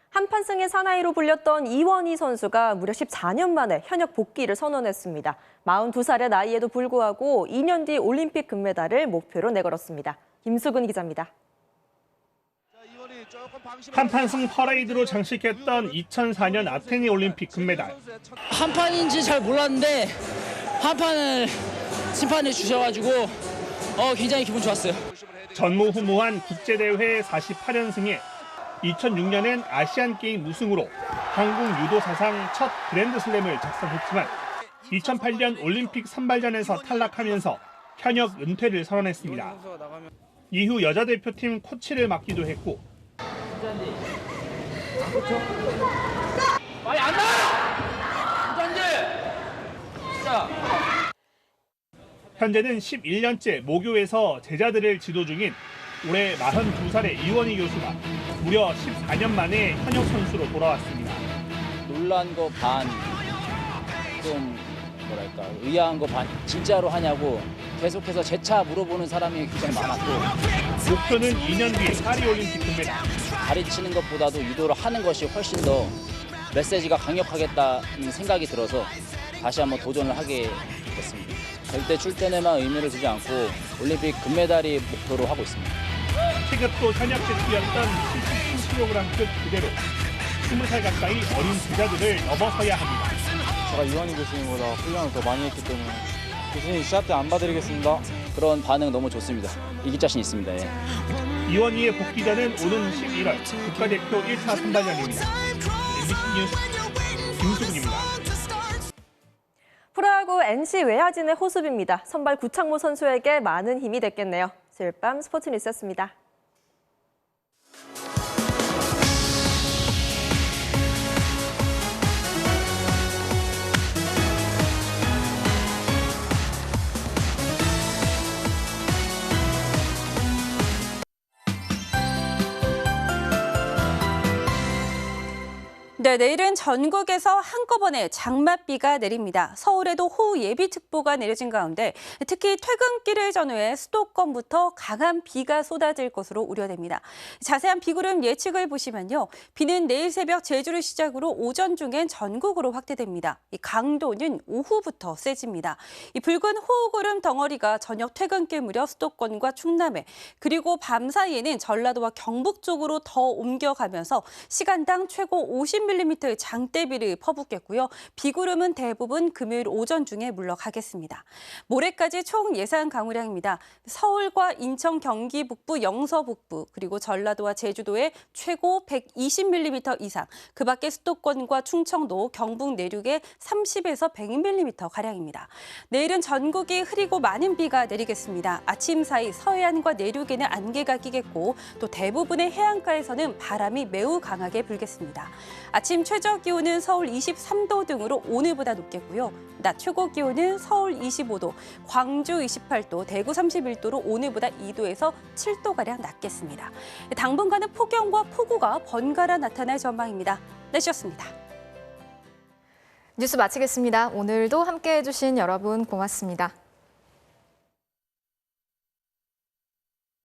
한판승의 사나이로 불렸던 이원희 선수가 무려 14년 만에 현역 복귀를 선언했습니다. 42살의 나이에도 불구하고 2년 뒤 올림픽 금메달을 목표로 내걸었습니다. 김수근 기자입니다. 한판승 퍼레이드로 장식했던 2004년 아테네 올림픽 금메달. 한판인지 잘 몰랐는데 한판을 심판해 주셔가지고 굉장히 기분 좋았어요. 전무후무한 국제대회 48연승에 2006년엔 아시안게임 우승으로 한국 유도 사상 첫 그랜드슬램을 작성했지만 2008년 올림픽 선발전에서 탈락하면서 현역 은퇴를 선언했습니다. 이후 여자대표팀 코치를 맡기도 했고 많이 안 나! 진짜. 현재는 11년째 모교에서 제자들을 지도 중인 올해 42살의 이원희 교수가 무려 14년 만에 현역 선수로 돌아왔습니다. 놀란 거 반, 좀 뭐랄까 의아한 거 반, 진짜로 하냐고 계속해서 재차 물어보는 사람이 굉장히 많았고 목표는 2년 뒤에 파리올림픽 금메달. 가르치는 것보다도 유도를 하는 것이 훨씬 더 메시지가 강력하겠다는 생각이 들어서 다시 한번 도전을 하게 됐습니다. 절대 출전에만 의미를 두지 않고 올림픽 금메달이 목표로 하고 있습니다. 체급도 현역 때 뛰었던 77kg급 그대로 20살 가까이 어린 제자들을 넘어서야 합니다. 제가 이원희 교수님보다 훈련을 더 많이 했기 때문에 교수님 시합 때 안 봐드리겠습니다. 그런 반응 너무 좋습니다. 이길 자신 있습니다. 예. 이원희의 복귀전은 오는 11월 국가대표 1차 선발전입니다. MBC 뉴스 김수근입니다. 프로야구 NC 외야진의 호수비입니다. 선발 구창모 선수에게 많은 힘이 됐겠네요. 수요일 밤 스포츠 뉴스였습니다. 네, 내일은 전국에서 한꺼번에 장맛비가 내립니다. 서울에도 호우 예비특보가 내려진 가운데 특히 퇴근길을 전후해 수도권부터 강한 비가 쏟아질 것으로 우려됩니다. 자세한 비구름 예측을 보시면요. 비는 내일 새벽 제주를 시작으로 오전 중엔 전국으로 확대됩니다. 이 강도는 오후부터 세집니다. 이 붉은 호우구름 덩어리가 저녁 퇴근길 무렵 수도권과 충남에 그리고 밤 사이에는 전라도와 경북 쪽으로 더 옮겨가면서 시간당 최고 50mm의 장대비를 퍼붓겠고요. 비구름은 대부분 금요일 오전 중에 물러가겠습니다. 모레까지 총 예상 강우량입니다. 서울과 인천, 경기 북부, 영서 북부, 그리고 전라도와 제주도에 최고 120mm 이상, 그 밖에 수도권과 충청도, 경북 내륙에 30에서 100mm가량입니다. 내일은 전국이 흐리고 많은 비가 내리겠습니다. 아침 사이 서해안과 내륙에는 안개가 끼겠고 또 대부분의 해안가에서는 바람이 매우 강하게 불겠습니다. 아침 최저 기온은 서울 23도 등으로 오늘보다 높겠고요. 낮 최고 기온은 서울 25도, 광주 28도, 대구 31도로 오늘보다 2도에서 7도가량 낮겠습니다. 당분간은 폭염과 폭우가 번갈아 나타날 전망입니다. 날씨였습니다. 뉴스 마치겠습니다. 오늘도 함께해 주신 여러분 고맙습니다.